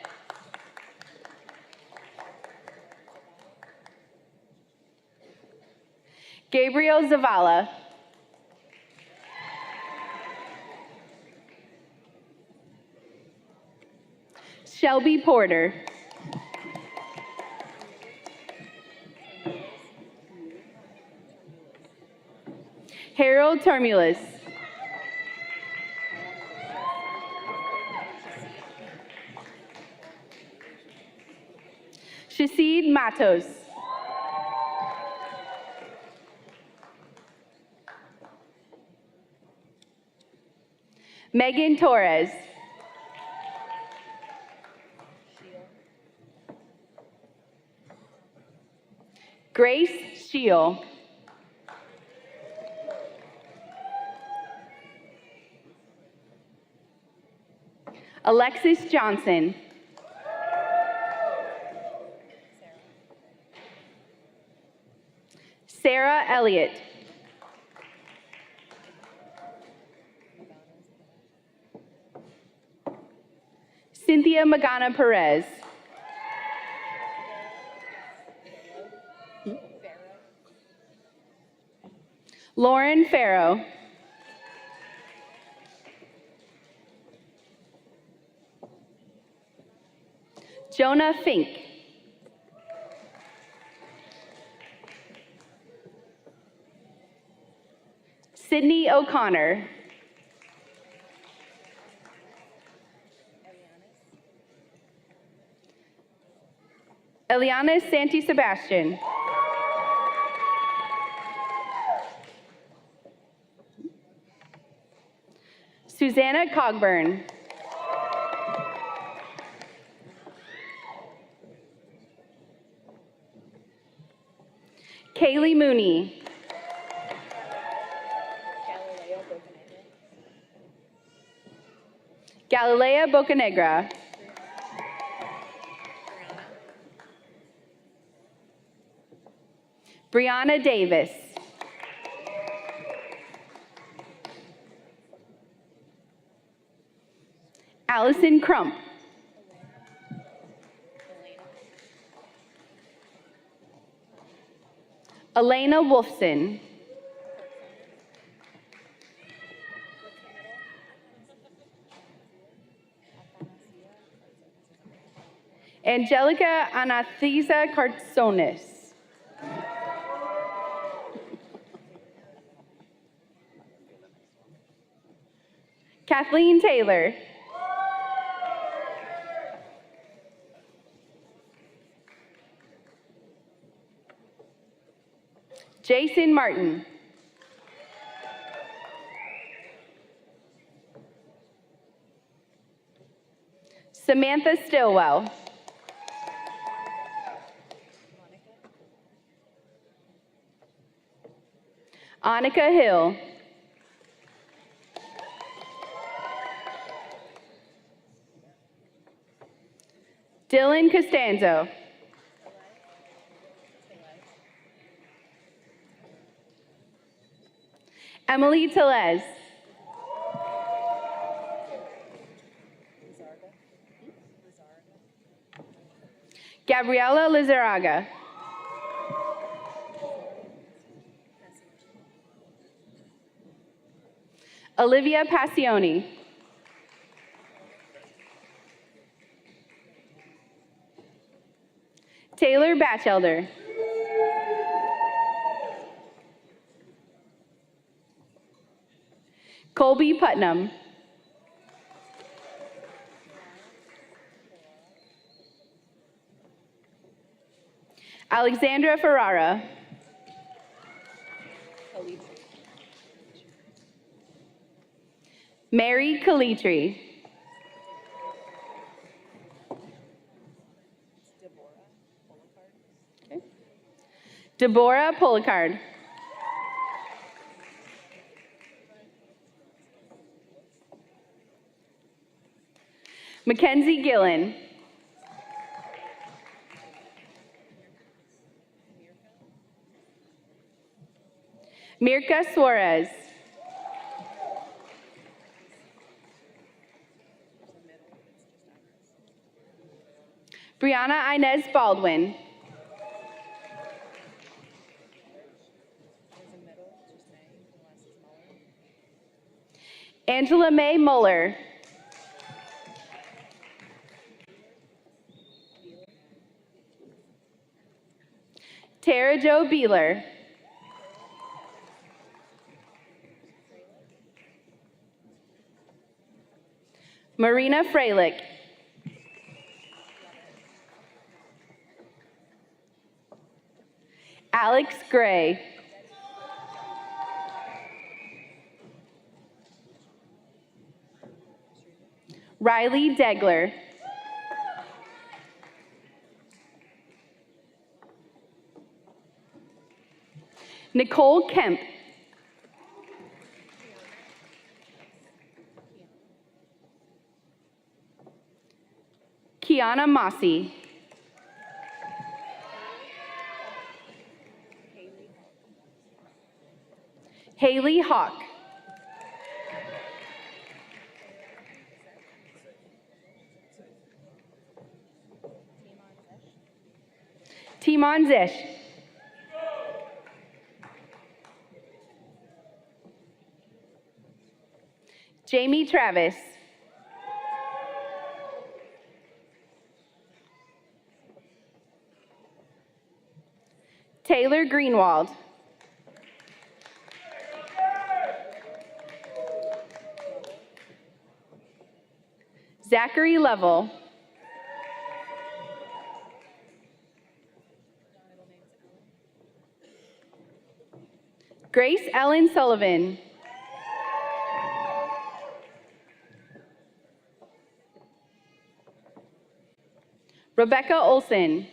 Gabriel Zavala. Shelby Porter. Harold Termulus. Shasid Matos. Megan Torres. Grace Shield. Alexis Johnson. Sarah Elliott. Cynthia Magana Perez. Lauren Farrow. Jonah Fink. Sydney O'Connor. Eliana Santi Sebastian. Susanna Cogburn. Kaylee Mooney. Galilea Bocanegra. Brianna Davis. Allison Crump. Elena Wolfson. Angelica Anathisa Cartsonis. Kathleen Taylor. Jason Martin. Samantha Stillwell. Annika Hill. Dylan Costanzo. Emily Tellez. Gabriela Lizarraga. Olivia Passioni. Taylor Batchelder. Colby Putnam. Alexandra Ferrara. Mary Calitri. Deborah Policard. Mackenzie Gillen. Mirka Suarez. Brianna Inez Baldwin. Angela Mae Muller. Tara Jo Beeler. Marina Freilich. Alex Gray. Riley Degler. Nicole Kemp. Kiana Mossy. Haley Hawk. Timon Zish. Jamie Travis. Taylor Greenwald. Zachary Lovell. Grace Ellen Sullivan. Rebecca Olson.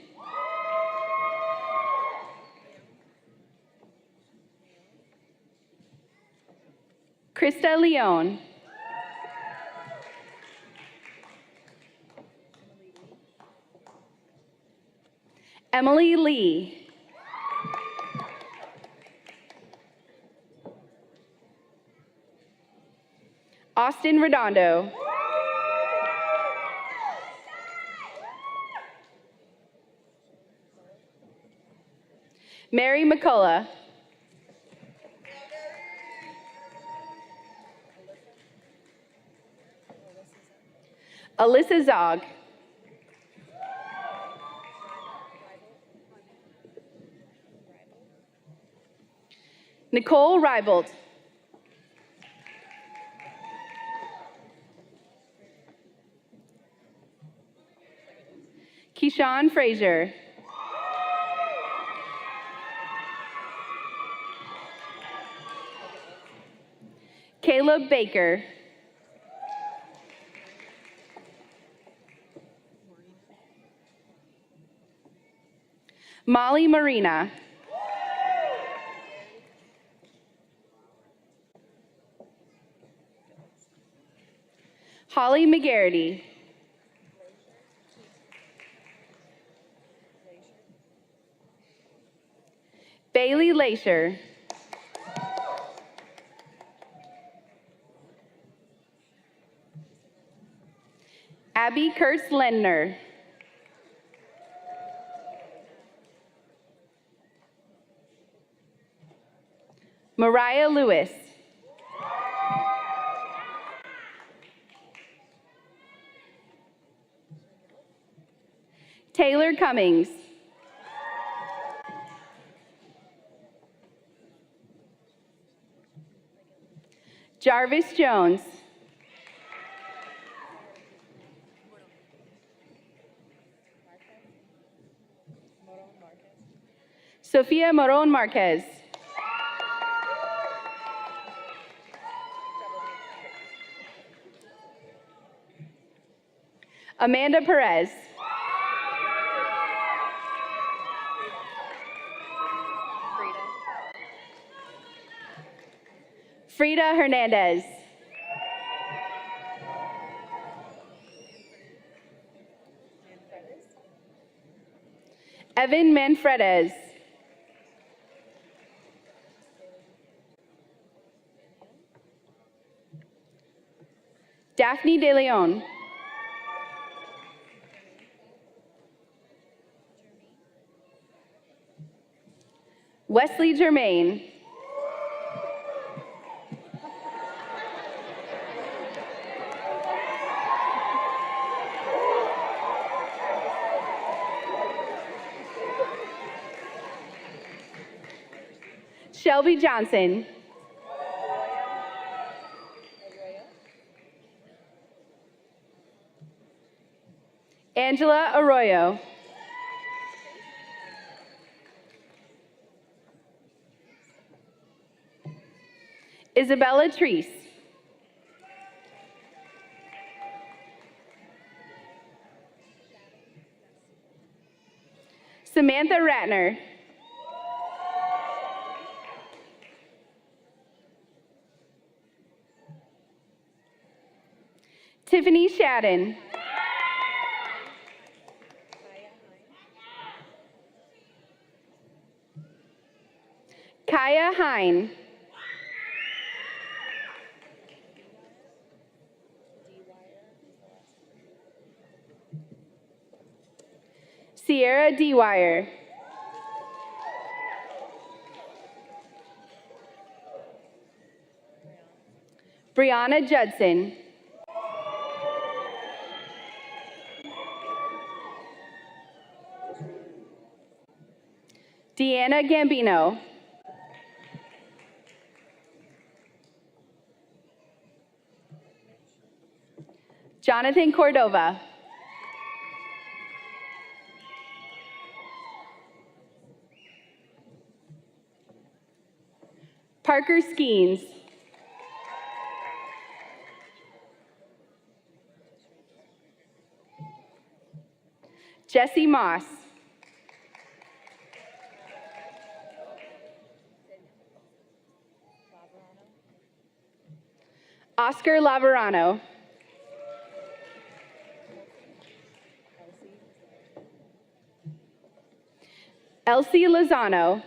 Krista Leone. Emily Lee. Austin Redondo. Mary McCullough. Alyssa Zog. Nicole Reibold. Keyshawn Frazier. Caleb Baker. Molly Marina. Holly McGarity. Bailey Laisher. Abby Kurtz Lendner. Mariah Lewis. Taylor Cummings. Jarvis Jones. Sofia Moron Marquez. Amanda Perez. Frida Hernandez. Evan Manfredes. Daphne De Leon. Wesley Germain. Shelby Johnson. Angela Arroyo. Isabella Treese. Samantha Ratner. Tiffany Shadden. Kaya Hine. Sierra Dewire. Brianna Judson. Deanna Gambino. Jonathan Cordova. Parker Skeens. Jesse Moss. Oscar Laverano. Elsie Lozano.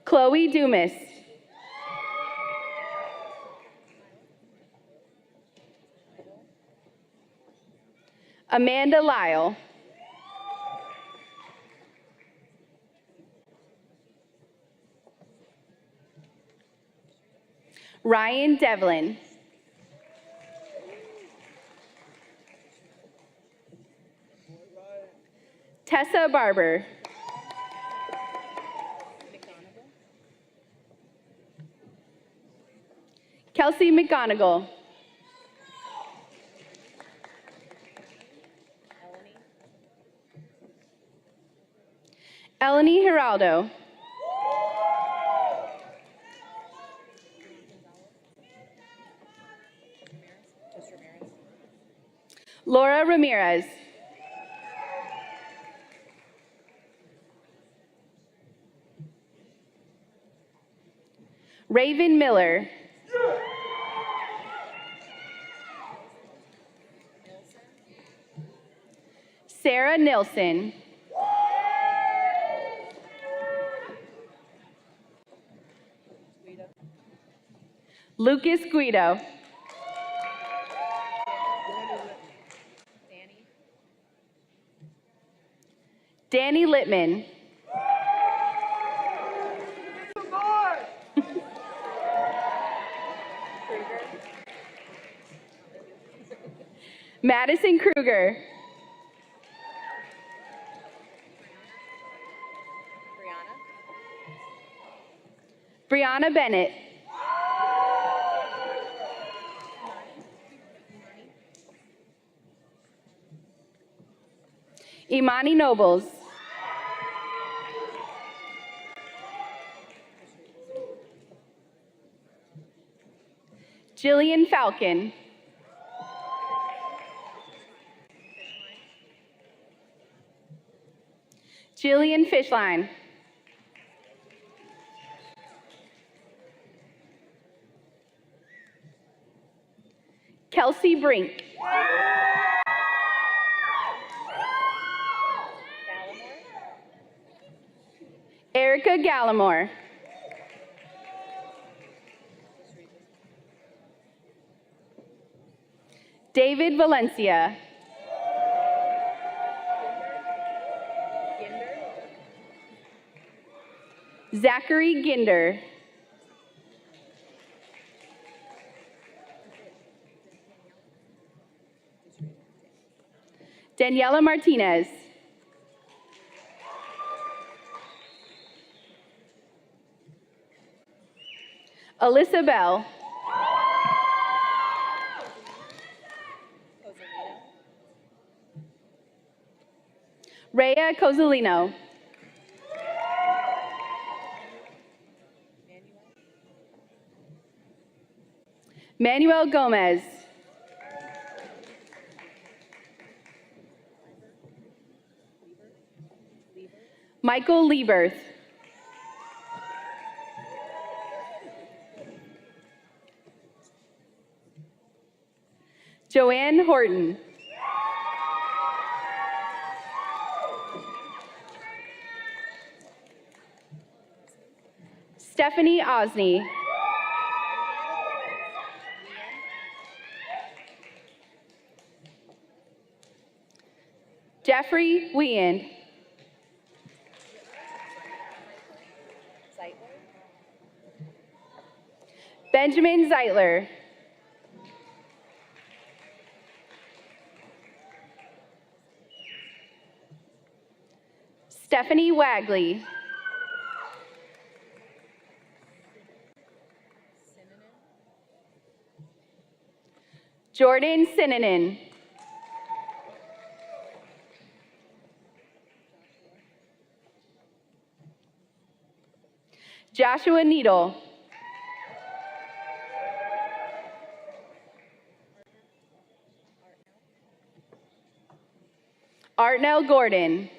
Chloe Dumas. Amanda Lyle. Ryan Devlin. Tessa Barber. Kelsey McGonigal. Eleni Geraldo. Laura Ramirez. Raven Miller. Sarah Nilsson. Lucas Guido. Danny Littman. Madison Kruger. Brianna Bennett. Imani Nobles. Jillian Falcon. Jillian Fishline. Kelsey Chelsea Brink. Erica Gallimore. David Valencia. Zachary Ginder. Daniela Martinez. Alyssa Bell. Rhea Cozzolino. Manuel Gomez. Michael Lieberth. Joanne Horton. Stephanie Osney. Jeffrey Weand. Benjamin Zeitler. Stephanie Wagley. Jordan Sinanen. Joshua Needle. Artnell Gordon.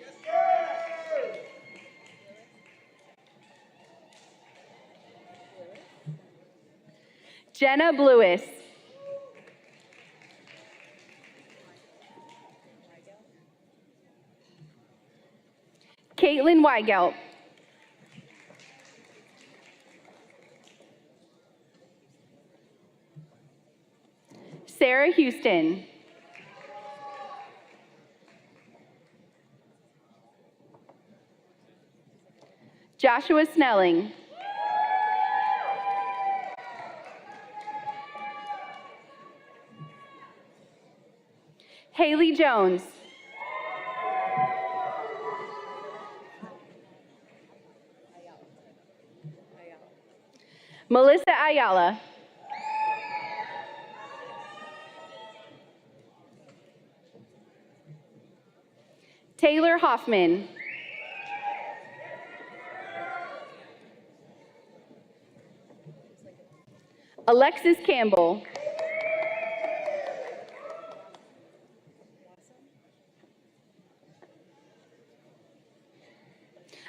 Jenna Blewis. Caitlin Weigelt. Sarah Houston. Joshua Snelling. Haley Jones. Melissa Ayala. Taylor Hoffman. Alexis Campbell.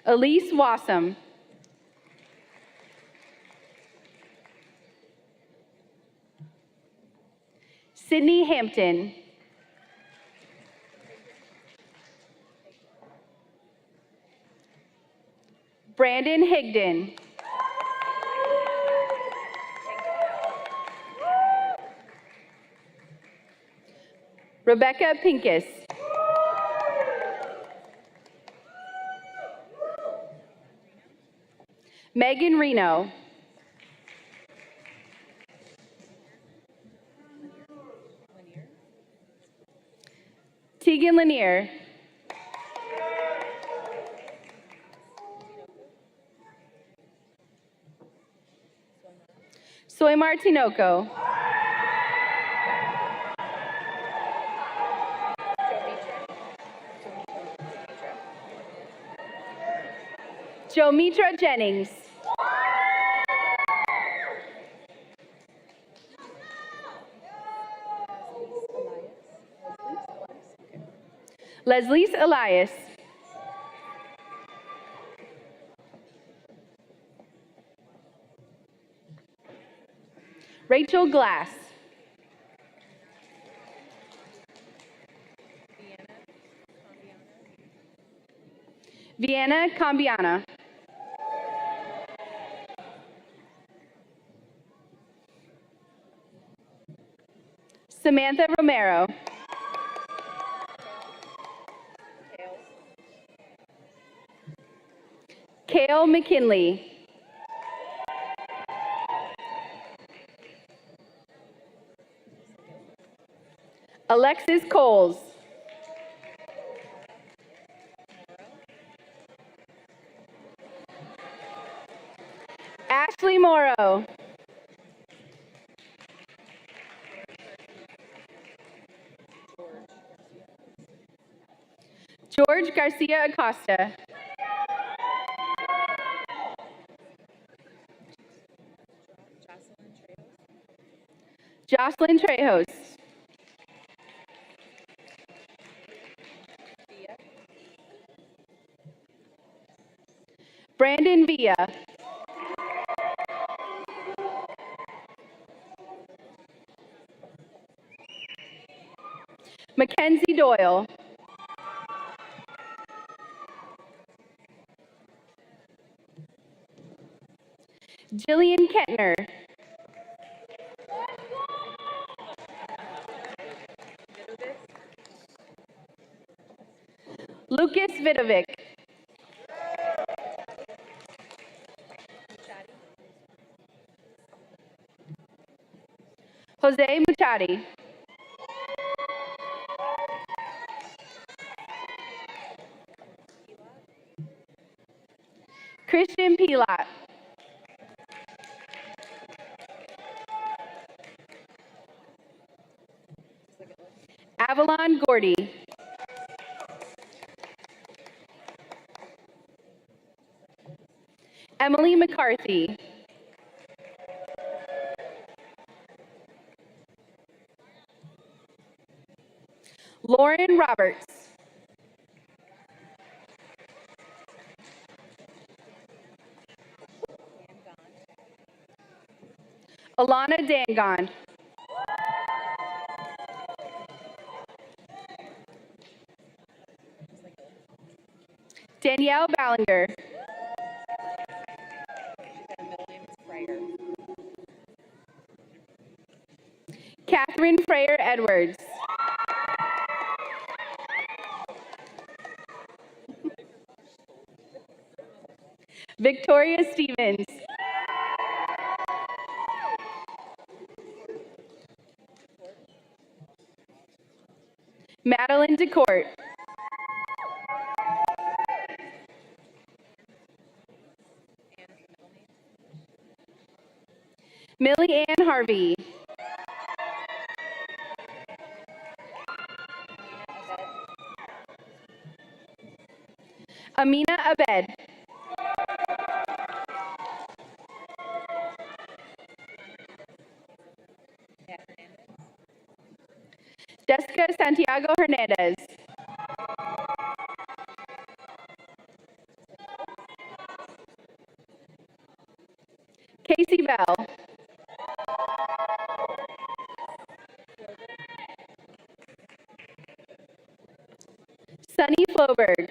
Elise Wassam. Sydney Hampton. Brandon Higdon. Rebecca Pincus. Megan Reno. Tegan Lanier. Soymar Tinoco. Jomitra Jennings. Leslie Elias. Rachel Glass. Vienna Cambiana. Samantha Romero. Kale McKinley. Alexis Coles. Ashley Morrow. George Garcia Acosta. Jocelyn Trejos. Brandon Villa. Mackenzie Doyle. Jillian Kettner. Lucas Vidovic. Jose Muchadi. Christian Pilat. Avalon Gordy. Emily McCarthy. Lauren Roberts. Alana Dangon. Danielle Ballinger. Catherine Freyer Edwards. Victoria Stevens. Madeline DeCourt. Millie Ann Harvey. Amina Abed. Jessica Santiago Hernandez. Casey Bell. Sunny Floberg.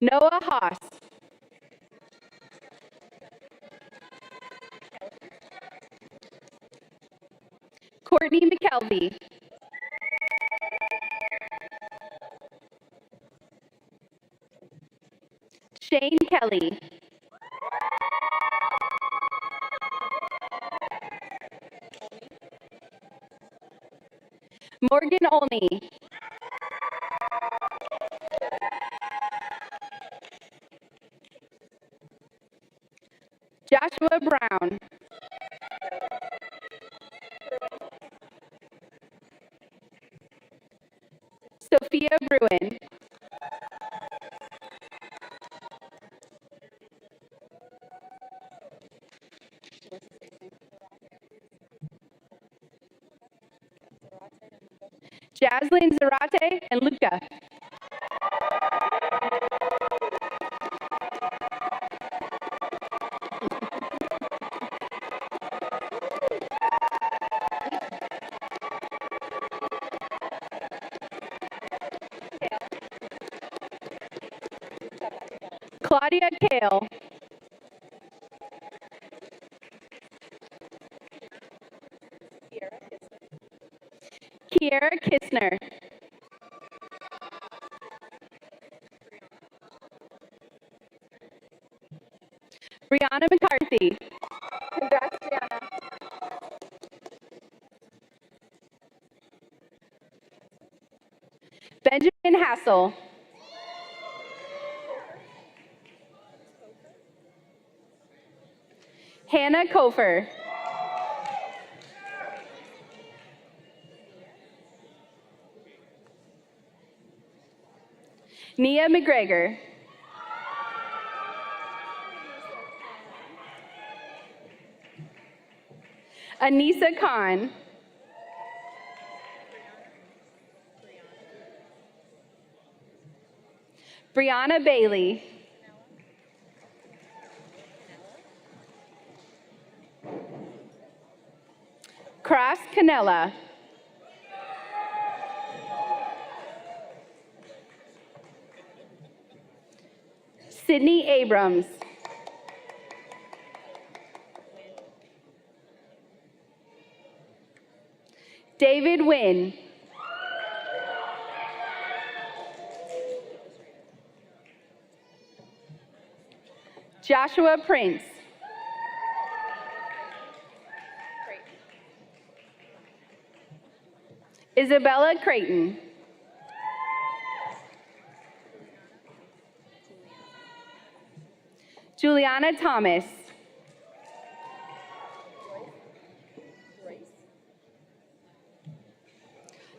Noah Haas. Courtney McKelvey. Shane Kelly. Morgan Olney. Joshua Brown. Sophia Bruin. Jaslyn Zarate and Luca. Kiera Kistner. Brianna McCarthy. Congrats, Brianna. Benjamin Hassel. Hannah Kofer. Nia McGregor. Anissa Khan. Brianna Bailey. Cross Canella. Sydney Abrams. David Wynn. Joshua Prince. Isabella Creighton. Juliana Thomas.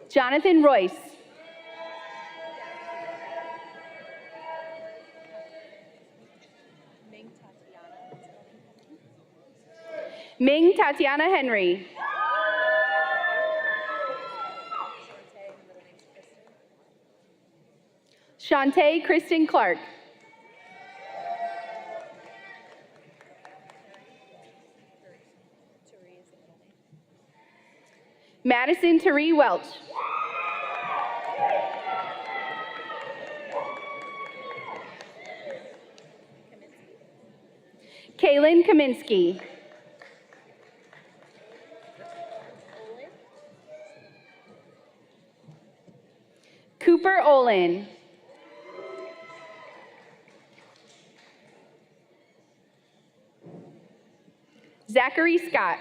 Jonathan Royce. Ming Tatiana Henry. Shantae Kristen Clark. Madison Therese Welch. Kaylin Kaminsky. Cooper Olin. Zachary Scott.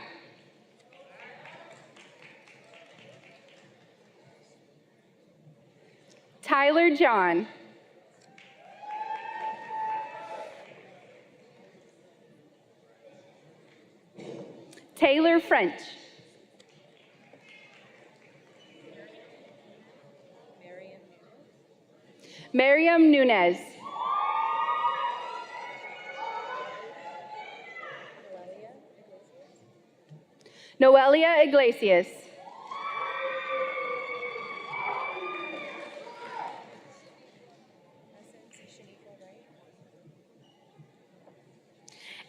Tyler John. Taylor French. Miriam Nunez. Noelia Iglesias.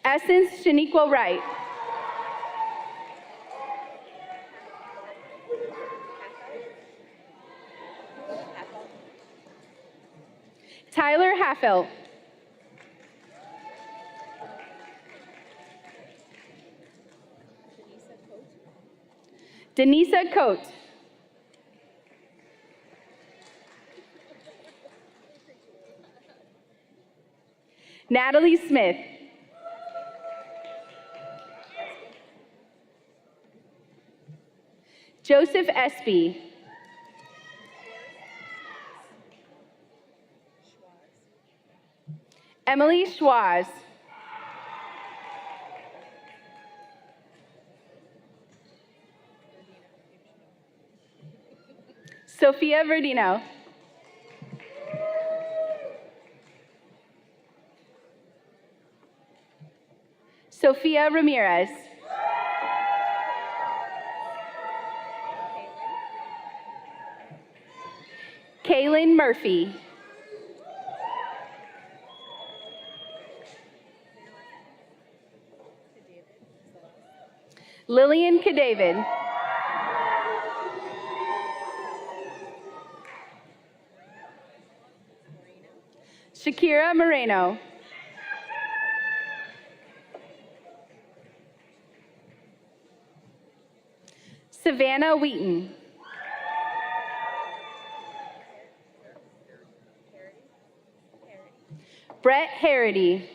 Essence Shaniqua Wright. Tyler Haffel. Denisa Coate. Natalie Smith. Joseph Espy. Emily Schwaz. Sophia Verdino. Sophia Ramirez. Kaylin Murphy. Lillian Kadavid. Shakira Moreno. Savannah Wheaton. Brett Harity.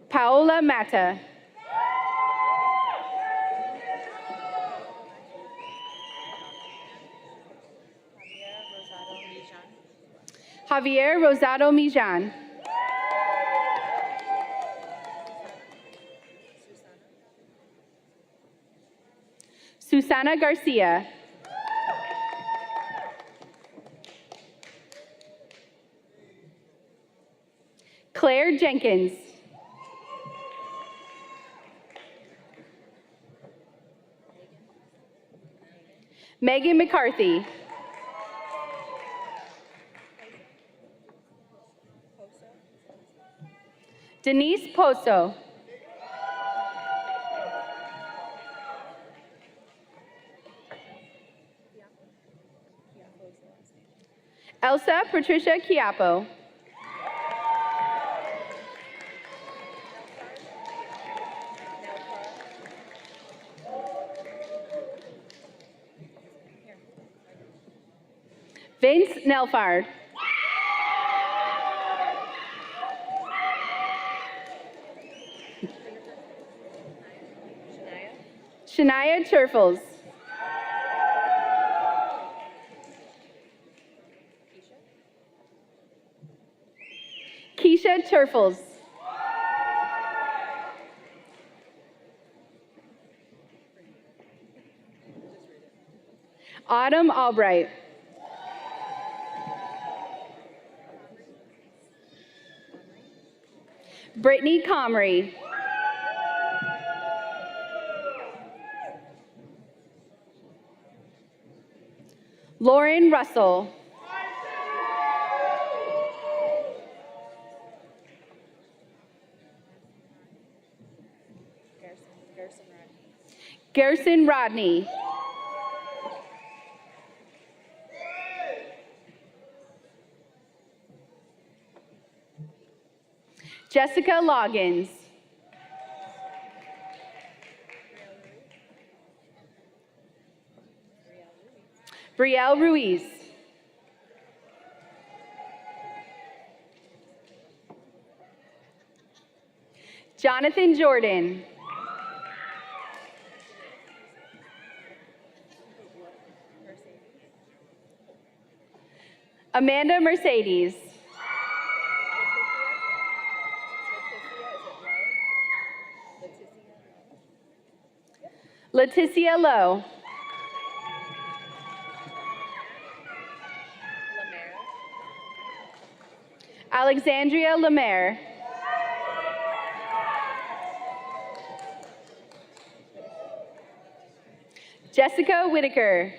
Paola Mata. Javier Rosado Mijan. Susana Garcia. Claire Jenkins. Megan McCarthy. Denise Poso. Elsa Patricia Chiapo. Vince Nelfard. Shania Turfles. Keisha Turfles. Autumn Albright. Brittany Comrie. Lauren Russell. Garrison Rodney. Jessica Loggins. Brielle Ruiz. Jonathan Jordan. Amanda Mercedes. Leticia Lowe. Alexandria Lemaire. Jessica Whitaker.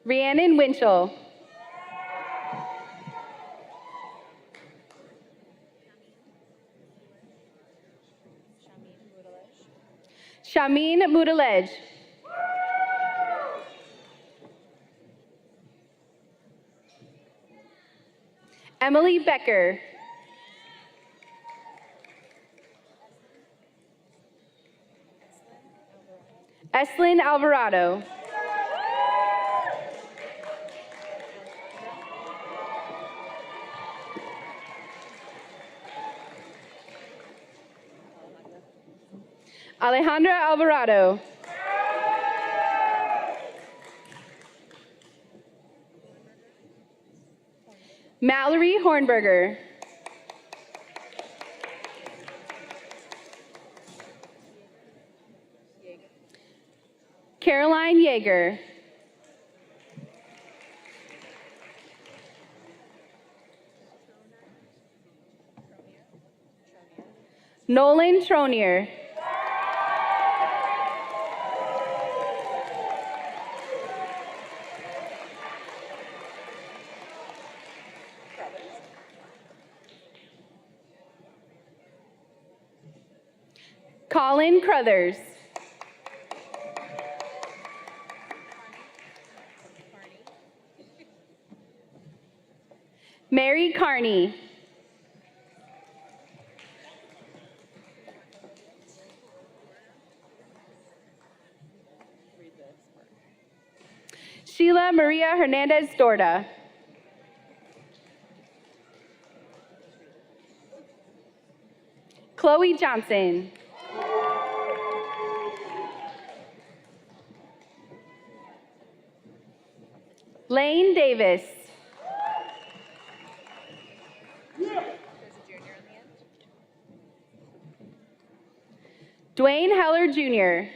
Rhiannon Winchell. Shamin Mudalej. Emily Becker. Eslyn Alvarado. Alejandra Alvarado. Mallory Hornberger. Caroline Yeager. Nolan Tronier. Colin Crothers. Mary Carney. Angela Maria Hernandez Dorda. Chloe Johnson. Lane Davis. Dwayne Heller Jr.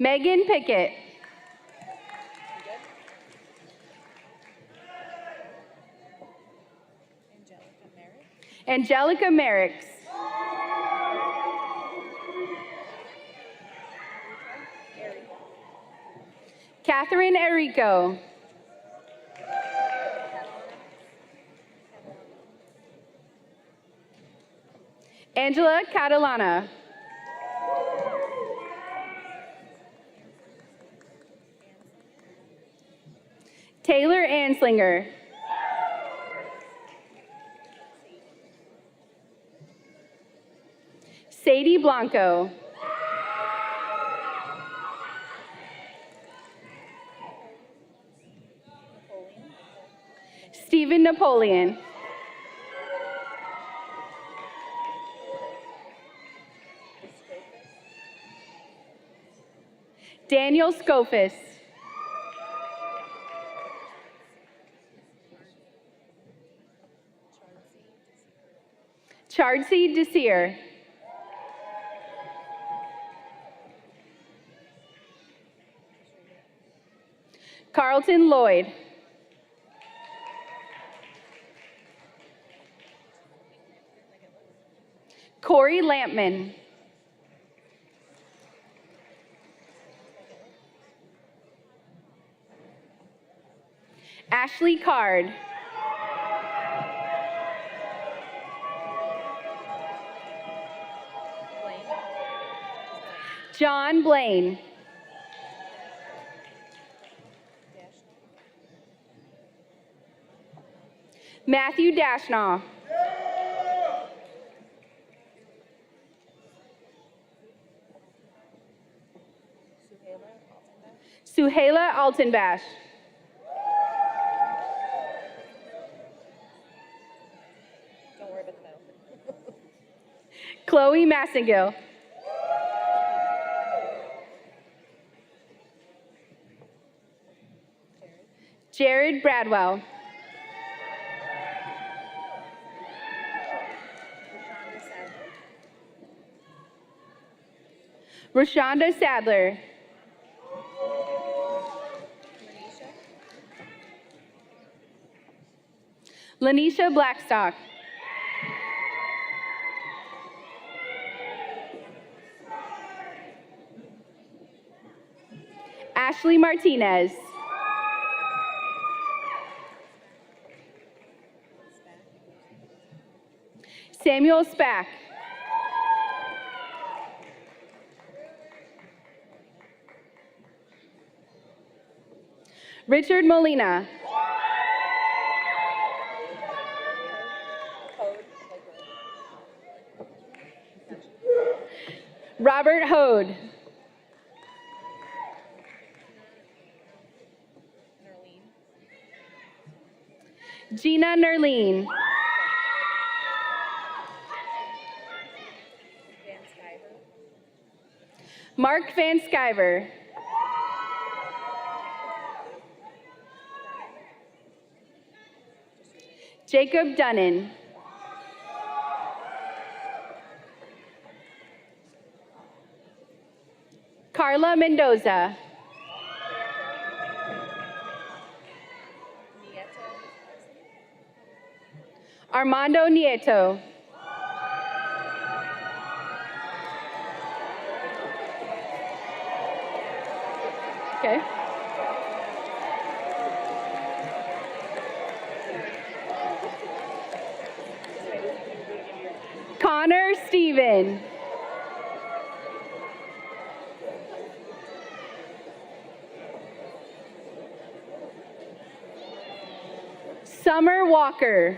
Megan Pickett. Angelica Merricks. Catherine Erico. Angela Catalana. Taylor Anslinger. Sadie Blanco. Stephen Napoleon. Daniel Scofis. Chardsey Desir. Carlton Lloyd. Corey Lampman. Ashley Card. John Blaine. Matthew Dashnaw. Suhaila Altenbash. Don't worry about the medal. Chloe Massengill. Jared Bradwell. Rashonda Sadler. Lanisha Blackstock. Ashley Martinez. Samuel Spack. Richard Molina. Robert Hode. Gina Nerline. Mark Van Skyver. Jacob Dunnan. Carla Mendoza. Armando Nieto. Okay. Connor Steven. Summer Walker.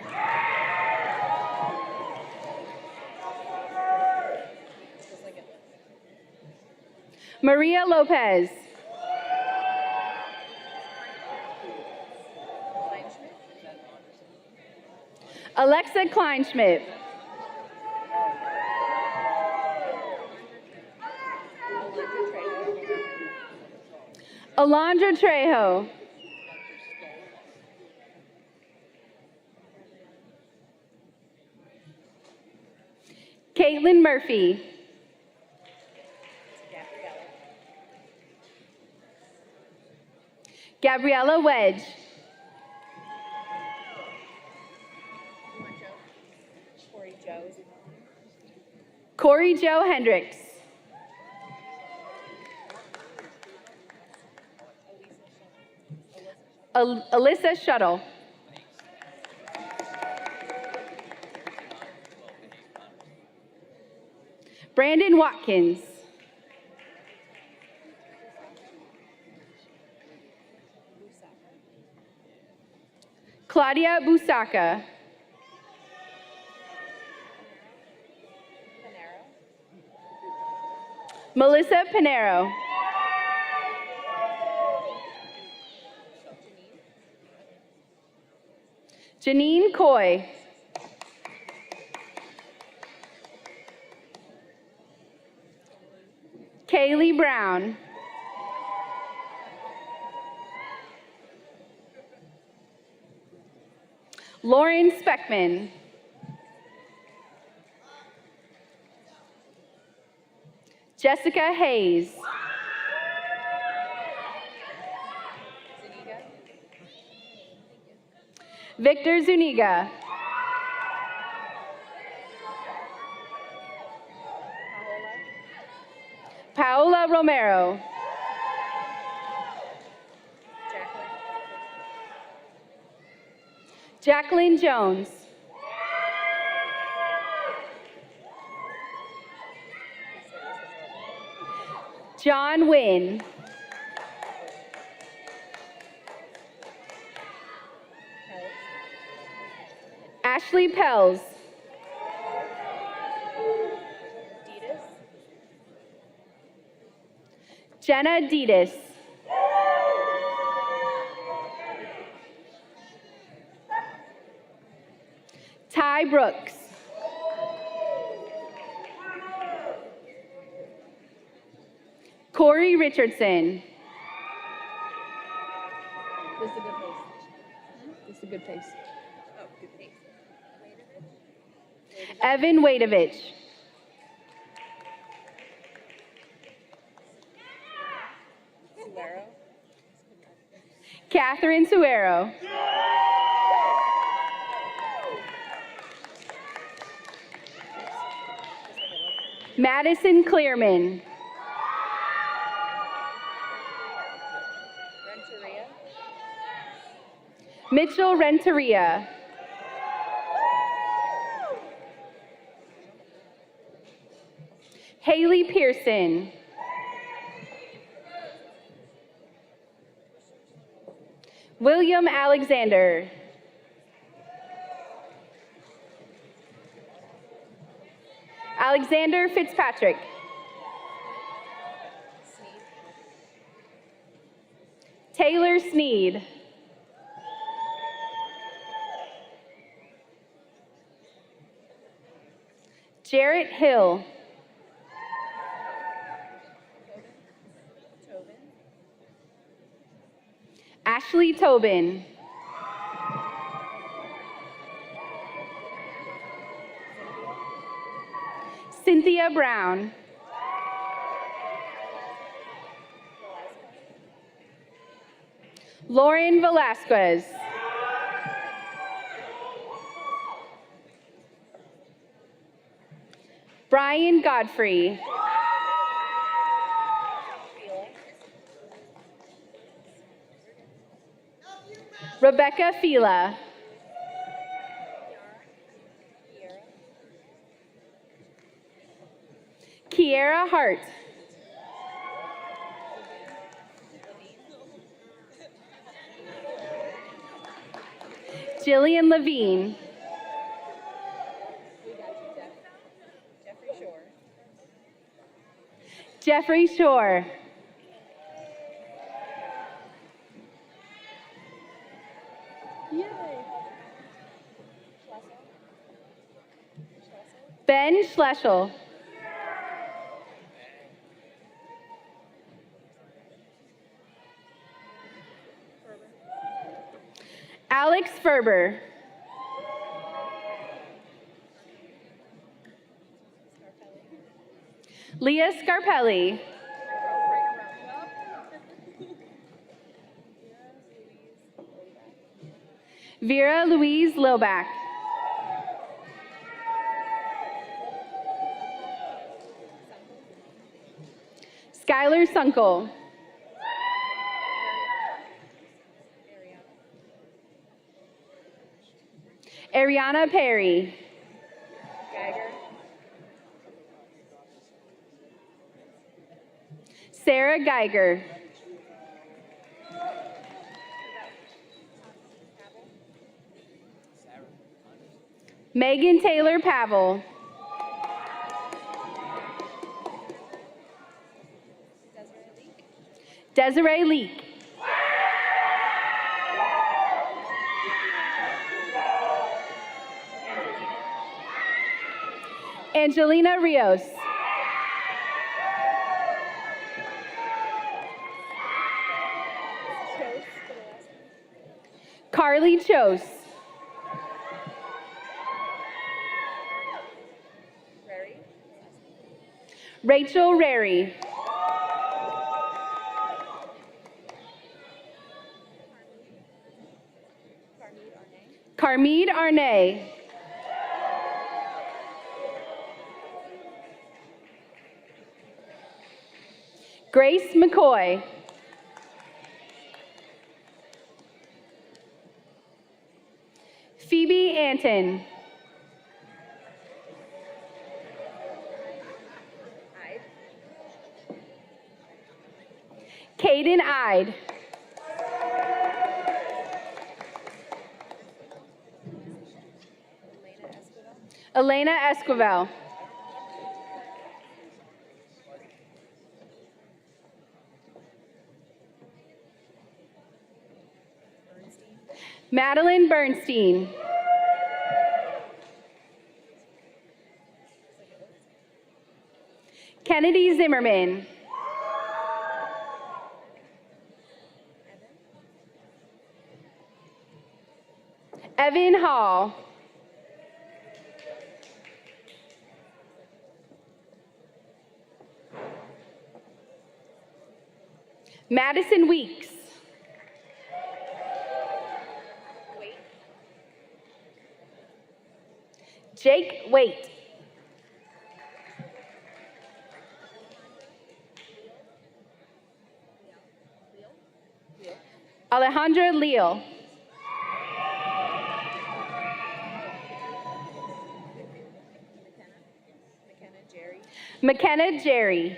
Maria Lopez. Alexa Kleinschmidt. Alondra Trejo. Caitlin Murphy. Gabriella Wedge. Corey Joe Hendricks. Alyssa Shuttle. Brandon Watkins. Claudia Busaka. Melissa Pinero. Janine Coy. Kaylee Brown. Lauren Speckman. Jessica Hayes. Victor Zuniga. Paola Romero. Jacqueline Jones. John Wynn. Ashley Pels. Jenna Deedis. Ty Brooks. Corey Richardson. This is a good pace. This is a good pace. Oh, good pace. Evan Wadovich. Suero. Catherine Suero. Madison Clearman. Renteria. Mitchell Renteria. Haley Pearson. William Alexander. Alexander Fitzpatrick. Taylor Sneed. Jarrett Hill. Ashley Tobin. Cynthia Brown. Lauren Velasquez. Brian Godfrey. Rebecca Fila. Kiera Hart. Jillian Levine. Jeffrey Shore. Ben Schleschel. Alex Ferber. Leah Scarpelli. Vera Louise Lilback. Skylar Sunkel. Ariana Perry. Sarah Geiger. Megan Taylor Pavel. Desiree Leak. Angelina Rios. Carly Chose. Rachel Rary. Carmeed Arnay. Grace McCoy. Phoebe Anton. Caden Ide. Elena Esquivel. Madeline Bernstein. Kennedy Zimmerman. Evan Hall. Madison Weeks. Jake Waite. Alejandra Leal. McKenna Jerry.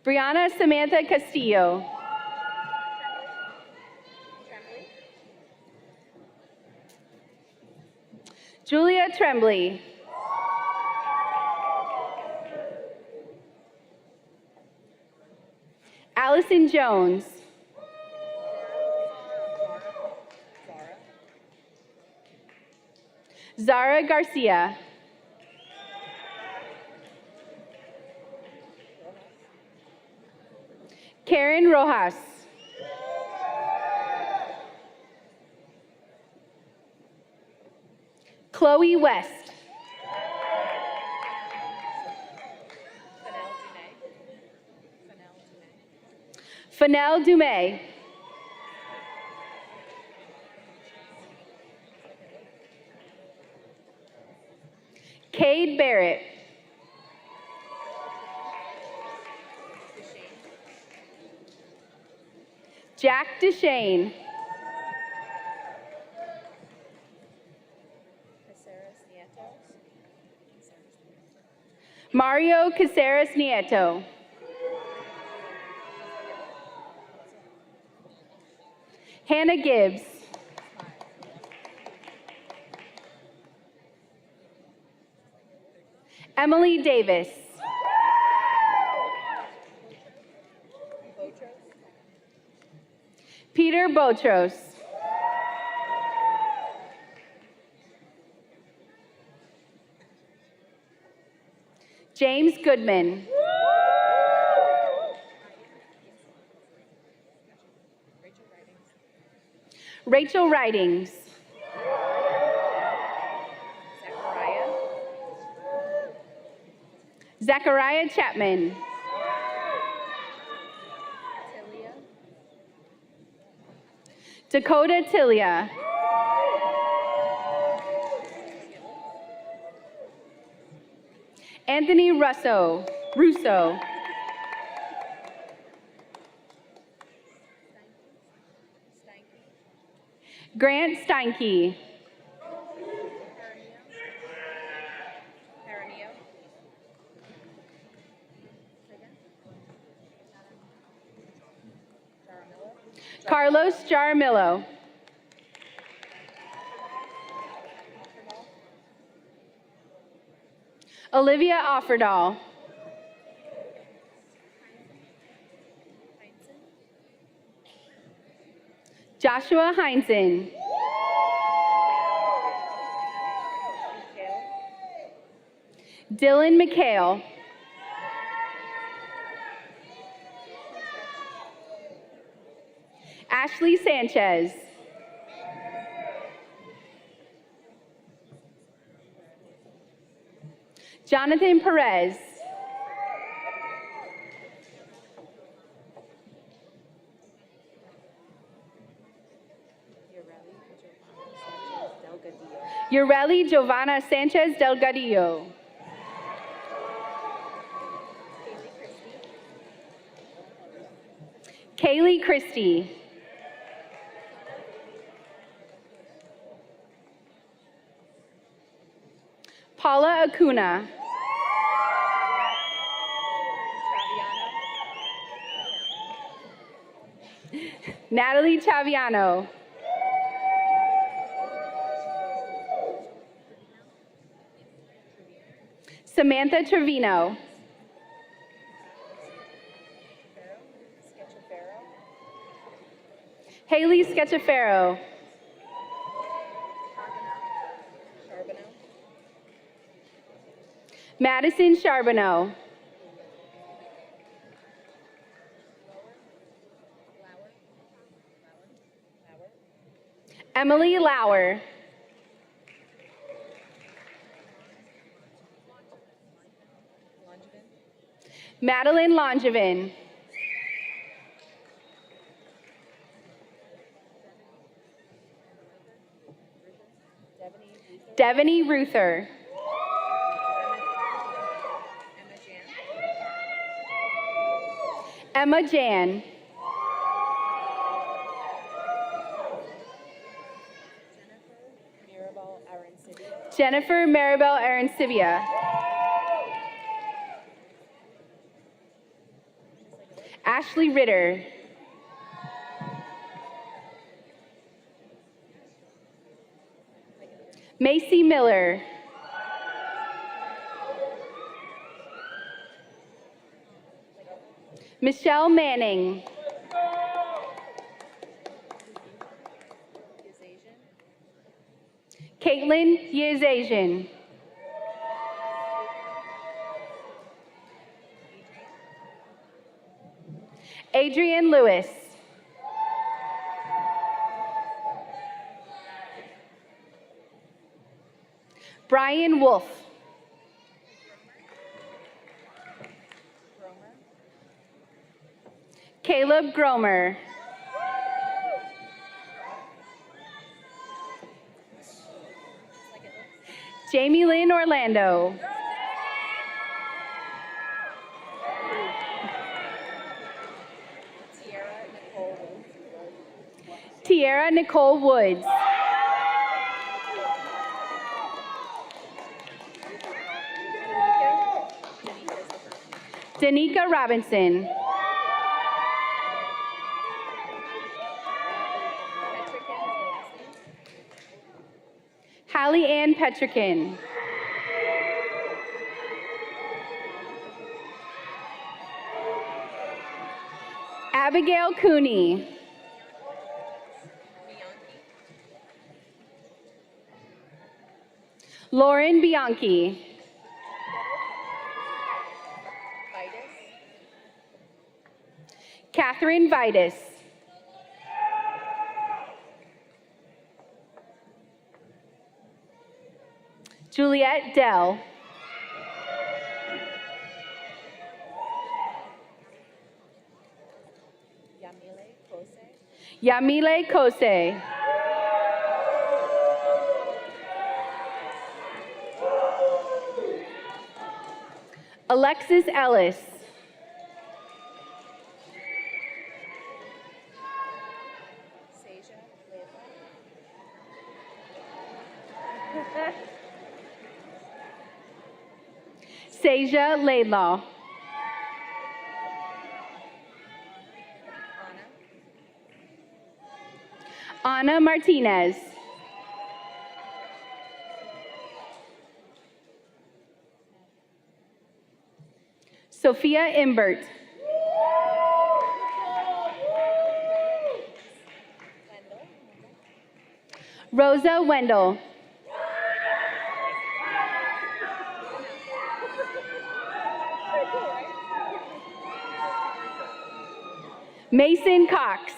Brianna Samantha Castillo. Julia Tremblay. Allison Jones. Zara Garcia. Karen Rojas. Chloe West. Fennell Dumais. Cade Barrett. Jack Deshane. Mario Caceres Nieto. Hannah Gibbs. Emily Davis. Peter Botros. James Goodman. Rachel Ridings. Zachariah Chapman. Dakota Tilia. Anthony Russo. Grant Steinke. Carlos Jaramillo. Olivia Offerdahl. Joshua Heinzen. Dylan McHale. Ashley Sanchez. Jonathan Perez. Ureli Giovanna Sanchez Delgadillo. Kaylee Christie. Paula Acuna. Natalie Chaviano. Samantha Trevino. Haley Sketchafaro. Madison Charbonneau. Emily Lauer. Madeline Langevin. Devaney Ruther. Emma Jan. Jennifer Maribel Arancibia. Ashley Ritter. Macy Miller. Michelle Manning. Caitlin Yezajian. Adrian Lewis. Brian Wolf. Caleb Gromer. Jamie Lynn Orlando. Tierra Nicole Woods. Danica Robinson. Hallie Ann Petrikin. Abigail Cooney. Lauren Bianchi. Catherine Vitus. Juliette Dell. Yamile Kose. Alexis Ellis. Seja Laidlaw. Ana Martinez. Sophia Imbert. Rosa Wendell. Mason Cox.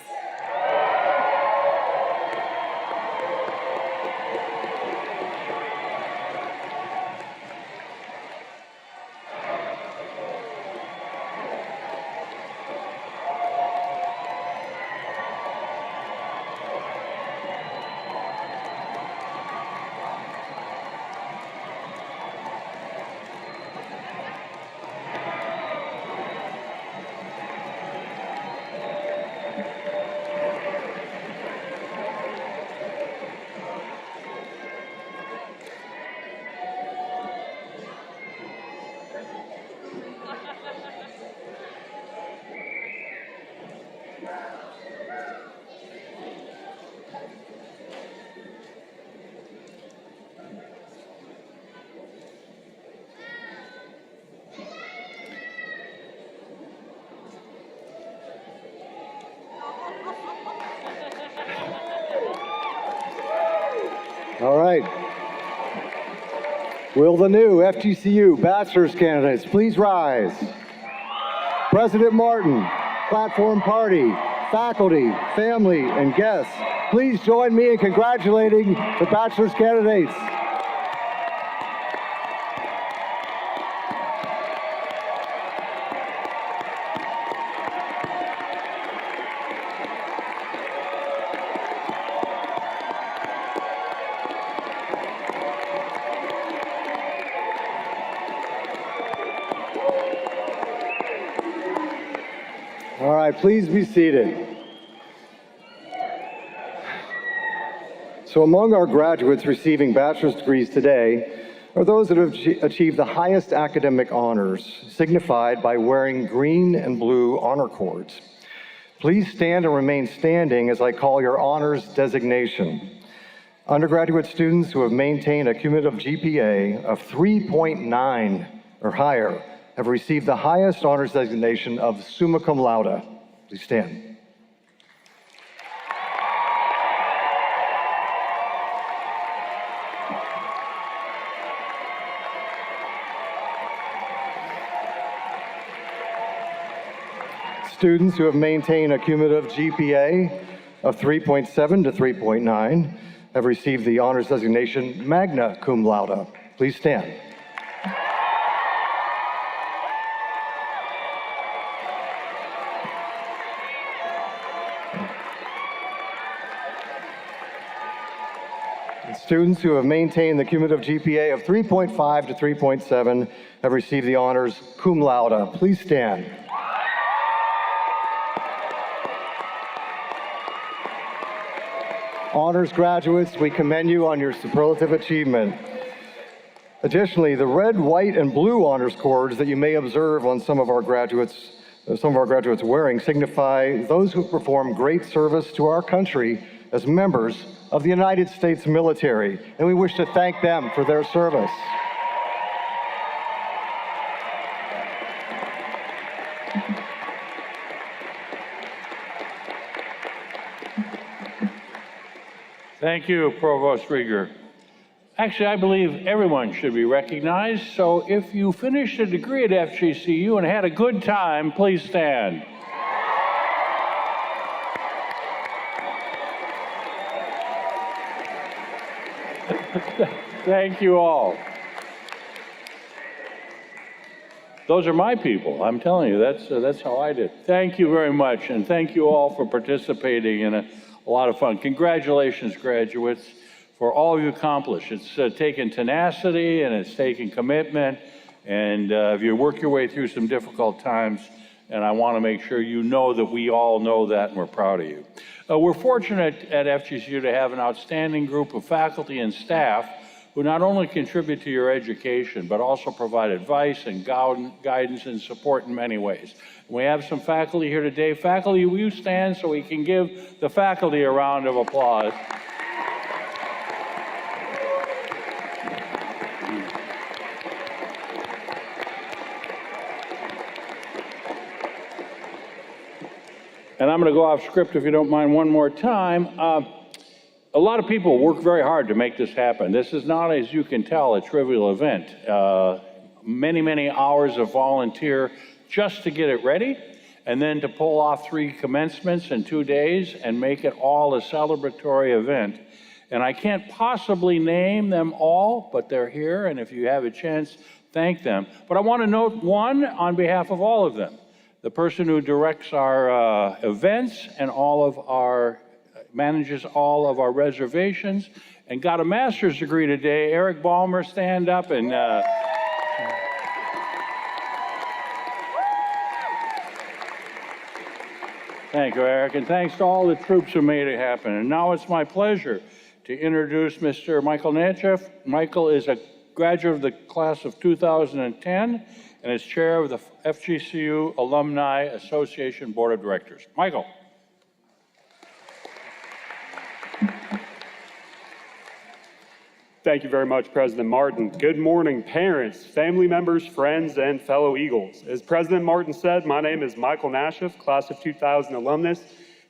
All right. Will the new FGCU Bachelor's candidates please rise? President Martin, Platform Party, faculty, family, and guests, please join me in congratulating the Bachelor's candidates. All right, please be seated. So among our graduates receiving bachelor's degrees today are those that have achieved the highest academic honors, signified by wearing green and blue honor cords. Please stand and remain standing as I call your honors designation. Undergraduate students who have maintained a cumulative GPA of 3.9 or higher have received the highest honors designation of summa cum laude. Please stand. Students who have maintained a cumulative GPA of 3.7 to 3.9 have received the honors designation magna cum laude. Please stand. Students who have maintained the cumulative GPA of 3.5 to 3.7 have received the honors cum laude. Please stand. Honors graduates, we commend you on your superlative achievement. Additionally, the red, white, and blue honors cords that you may observe on some of our graduates wearing signify those who perform great service to our country as members of the United States military, and we wish to thank them for their service. Thank you, Provost Rieger. Actually, I believe everyone should be recognized, so if you finished a degree at FGCU and had a good time, please stand. Thank you all. Those are my people. I'm telling you, that's how I did. Thank you very much, and thank you all for participating in a lot of fun. Congratulations, graduates, for all you've accomplished. It's taken tenacity and it's taken commitment, and you work your way through some difficult times, and I want to make sure you know that we all know that, and we're proud of you. We're fortunate at FGCU to have an outstanding group of faculty and staff who not only contribute to your education, but also provide advice and guidance and support in many ways. We have some faculty here today. Faculty, will you stand so we can give the faculty a round of applause? And I'm going to go off script, if you don't mind, one more time. A lot of people work very hard to make this happen. This is not, as you can tell, a trivial event. Many, many hours of volunteer just to get it ready, and then to pull off 3 commencements in 2 days and make it all a celebratory event. And I can't possibly name them all, but they're here, and if you have a chance, thank them. But I want to note one on behalf of all of them. The person who directs our events and manages all of our reservations and got a master's degree today. Eric Ballmer, stand up and thank you, Eric, and thanks to all the troops who made it happen. And now it's my pleasure to introduce Mr. Michael Natcheff. Michael is a graduate of the class of 2010 and is chair of the FGCU Alumni Association Board of Directors. Michael. Thank you very much, President Martin. Good morning, parents, family members, friends, and fellow Eagles. As President Martin said, my name is Michael Natcheff, class of 2000 alumnus,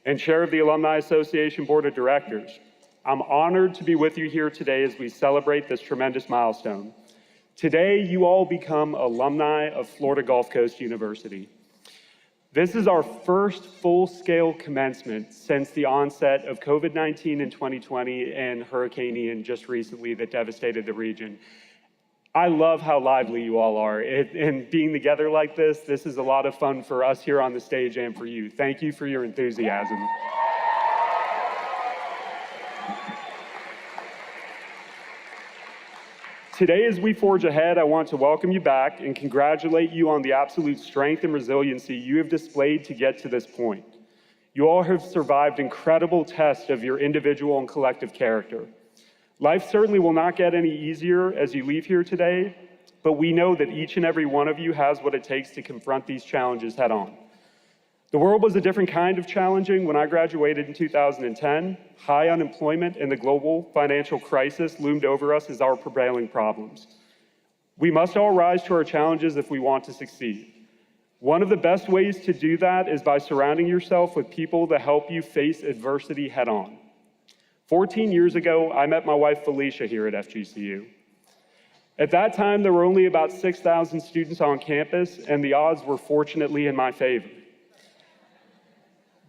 and chair of the Alumni Association Board of Directors. I'm honored to be with you here today as we celebrate this tremendous milestone. Today, you all become alumni of Florida Gulf Coast University. This is our first full-scale commencement since the onset of COVID-19 in 2020 and Hurricane Ian just recently that devastated the region. I love how lively you all are, and being together like this is a lot of fun for us here on the stage and for you. Thank you for your enthusiasm. Today, as we forge ahead, I want to welcome you back and congratulate you on the absolute strength and resiliency you have displayed to get to this point. You all have survived incredible tests of your individual and collective character. Life certainly will not get any easier as you leave here today, but we know that each and every one of you has what it takes to confront these challenges head on. The world was a different kind of challenging when I graduated in 2010. High unemployment and the global financial crisis loomed over us as our prevailing problems. We must all rise to our challenges if we want to succeed. One of the best ways to do that is by surrounding yourself with people that help you face adversity head on. 14 years ago, I met my wife Felicia here at FGCU. At that time, there were only about 6,000 students on campus, and the odds were fortunately in my favor.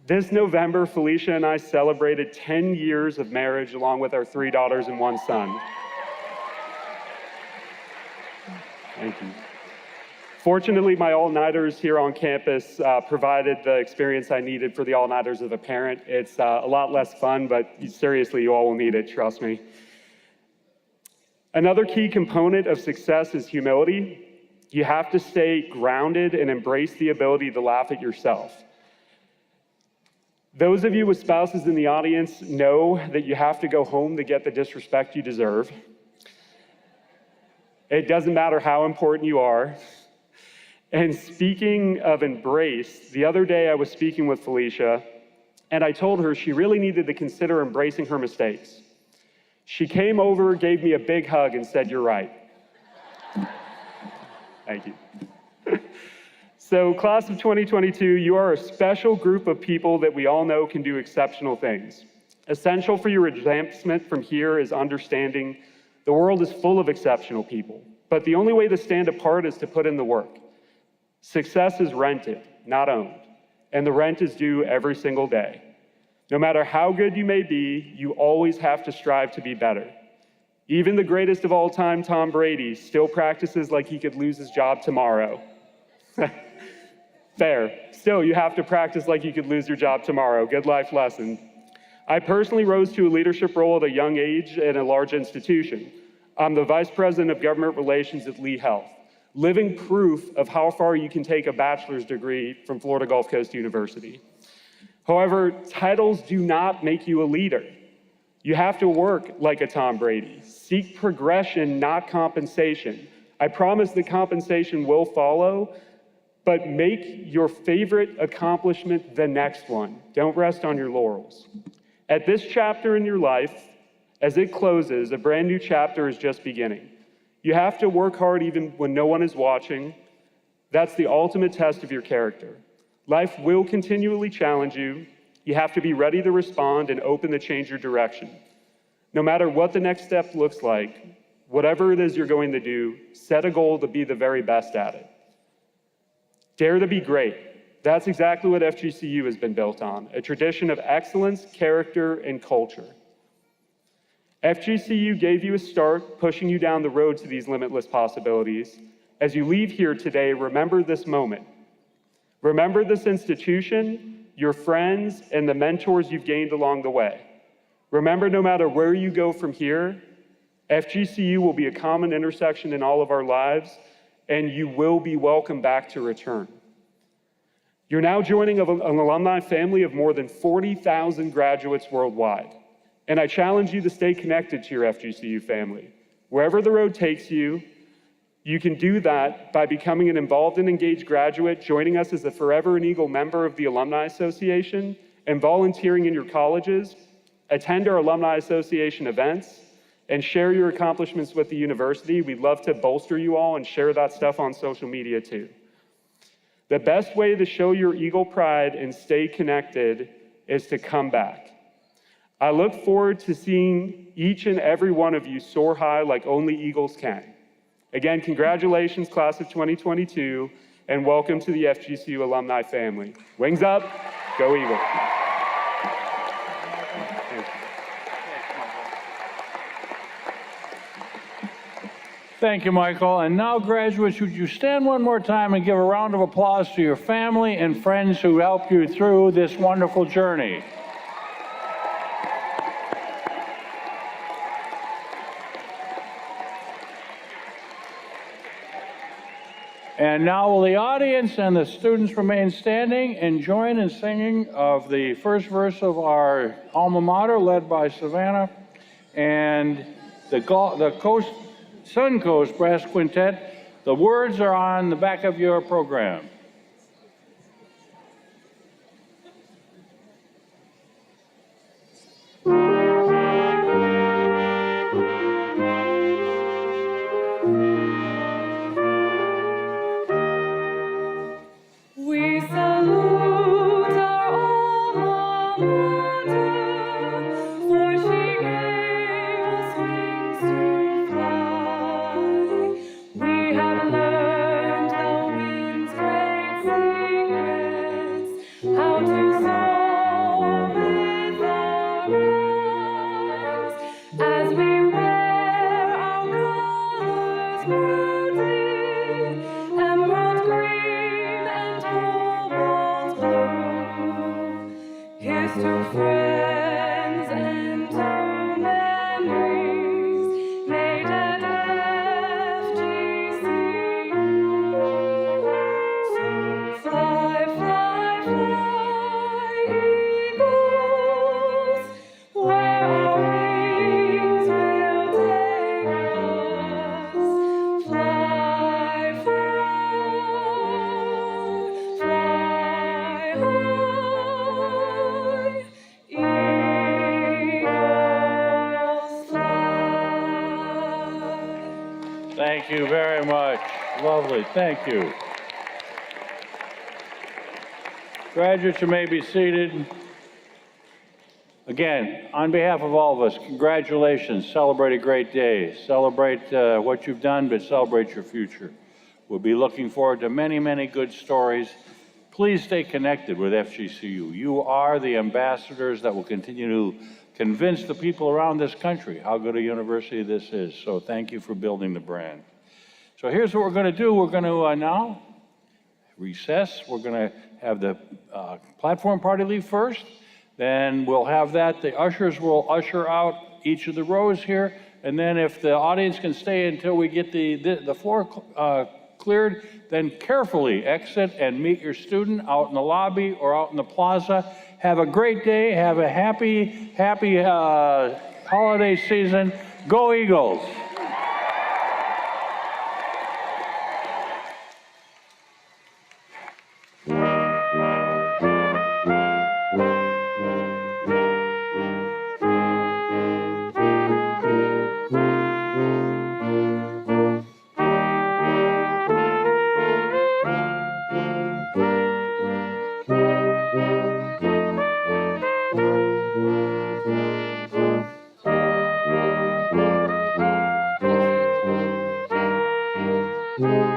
This November, Felicia and I celebrated 10 years of marriage along with our 3 daughters and 1 son. Thank you. Fortunately, my all-nighters here on campus provided the experience I needed for the all-nighters of a parent. It's a lot less fun, but seriously, you all will need it, trust me. Another key component of success is humility. You have to stay grounded and embrace the ability to laugh at yourself. Those of you with spouses in the audience know that you have to go home to get the disrespect you deserve. It doesn't matter how important you are. And speaking of embrace, the other day I was speaking with Felicia, and I told her she really needed to consider embracing her mistakes. She came over, gave me a big hug, and said, "You're right." Thank you. So, class of 2022, you are a special group of people that we all know can do exceptional things. Essential for your advancement from here is understanding the world is full of exceptional people, but the only way to stand apart is to put in the work. Success is rented, not owned, and the rent is due every single day. No matter how good you may be, you always have to strive to be better. Even the greatest of all time, Tom Brady, still practices like he could lose his job tomorrow. Fair. Still, you have to practice like you could lose your job tomorrow. Good life lesson. I personally rose to a leadership role at a young age in a large institution. I'm the Vice President of Government Relations at Lee Health, living proof of how far you can take a bachelor's degree from Florida Gulf Coast University. However, titles do not make you a leader. You have to work like a Tom Brady. Seek progression, not compensation. I promise the compensation will follow, but make your favorite accomplishment the next one. Don't rest on your laurels. At this chapter in your life, as it closes, a brand new chapter is just beginning. You have to work hard even when no one is watching. That's the ultimate test of your character. Life will continually challenge you. You have to be ready to respond and open to change your direction. No matter what the next step looks like, whatever it is you're going to do, set a goal to be the very best at it. Dare to be great. That's exactly what FGCU has been built on, a tradition of excellence, character, and culture. FGCU gave you a start, pushing you down the road to these limitless possibilities. As you leave here today, remember this moment. Remember this institution, your friends, and the mentors you've gained along the way. Remember, no matter where you go from here, FGCU will be a common intersection in all of our lives, and you will be welcome back to return. You're now joining an alumni family of more than 40,000 graduates worldwide. And I challenge you to stay connected to your FGCU family. Wherever the road takes you, you can do that by becoming an involved and engaged graduate, joining us as a Forever and Eagle member of the Alumni Association, and volunteering in your colleges, attend our Alumni Association events, and share your accomplishments with the university. We'd love to bolster you all and share that stuff on social media too. The best way to show your Eagle pride and stay connected is to come back. I look forward to seeing each and every one of you soar high like only Eagles can. Again, congratulations, class of 2022, and welcome to the FGCU alumni family. Wings up, go Eagles. Thank you, Michael. And now, graduates, would you stand one more time and give a round of applause to your family and friends who helped you through this wonderful journey. And now will the audience and the students remain standing and join in singing of the first verse of our alma mater, led by Savannah, and the Suncoast Brass Quintet. The words are on the back of your program. We salute our alma mater, for she gave us wings to fly. We have learned the wind's great secrets, how to soar with our eyes, as we wear our colors proudly, emerald green and cobalt blue. Here's to friends and to memories made at FGCU. So fly, fly, fly, eagles, where our wings will take us. Fly far, fly high, eagles fly. Thank you very much. Lovely. Thank you. Graduates, you may be seated. Again, on behalf of all of us, congratulations. Celebrate a great day. Celebrate what you've done, but celebrate your future. We'll be looking forward to many, many good stories. Please stay connected with FGCU. You are the ambassadors that will continue to convince the people around this country how good a university this is. So thank you for building the brand. So here's what we're going to do. We're going to now recess. We're going to have the platform party leave first. Then we'll have that. The ushers will usher out each of the rows here. And then if the audience can stay until we get the floor cleared, then carefully exit and meet your student out in the lobby or out in the plaza. Have a great day. Have a happy holiday season. Go Eagles. Thank you.